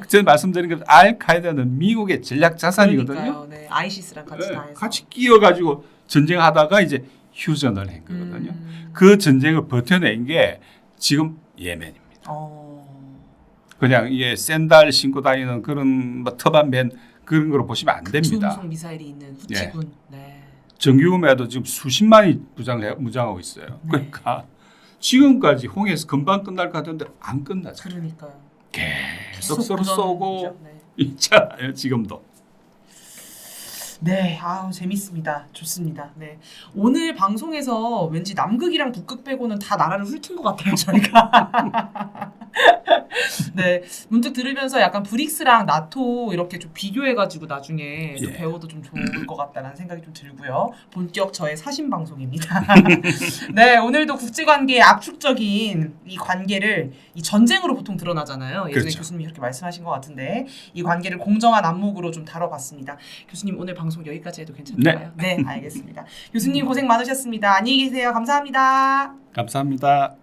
제가 말씀드린 것 알카에다는 미국의 전략 자산이거든요. 그러니까요. 네. 아이시스랑 같이 다 해서. 같이 끼어가지고 전쟁하다가 이제 휴전을 한 거거든요. 그 전쟁을 버텨낸 게 지금 예멘입니다. 그냥 이게 샌달 신고 다니는 그런 뭐 터반 맨 그런 거로 보시면 안 됩니다. 중속 미사일이 있는 후치군. 네. 정규구매도 지금 수십만이 무장하고 있어요. 네. 그러니까 지금까지 홍해에서 금방 끝날 것 같은데 안 끝나죠. 그러니까요. 계속 서로 쏘고 네. 있잖아요. 지금도. 네, 아우 재밌습니다. 좋습니다. 네, 오늘 방송에서 왠지 남극이랑 북극 빼고는 다 나라를 훑은 것 같아요, 저희가. 네, 문득 들으면서 약간 브릭스랑 나토 이렇게 좀 비교해가지고 나중에 좀 배워도 좀 좋을 것 같다는 생각이 좀 들고요. 본격 저의 사신 방송입니다. 네, 오늘도 국제관계의 압축적인 이 관계를 이 전쟁으로 보통 드러나잖아요. 예전에 그렇죠. 교수님이 그렇게 말씀하신 것 같은데 이 관계를 공정한 안목으로 좀 다뤄봤습니다. 교수님 오늘 방송 여기까지 해도 괜찮을까요? 네, 알겠습니다. 교수님 고생 많으셨습니다. 안녕히 계세요. 감사합니다. 감사합니다.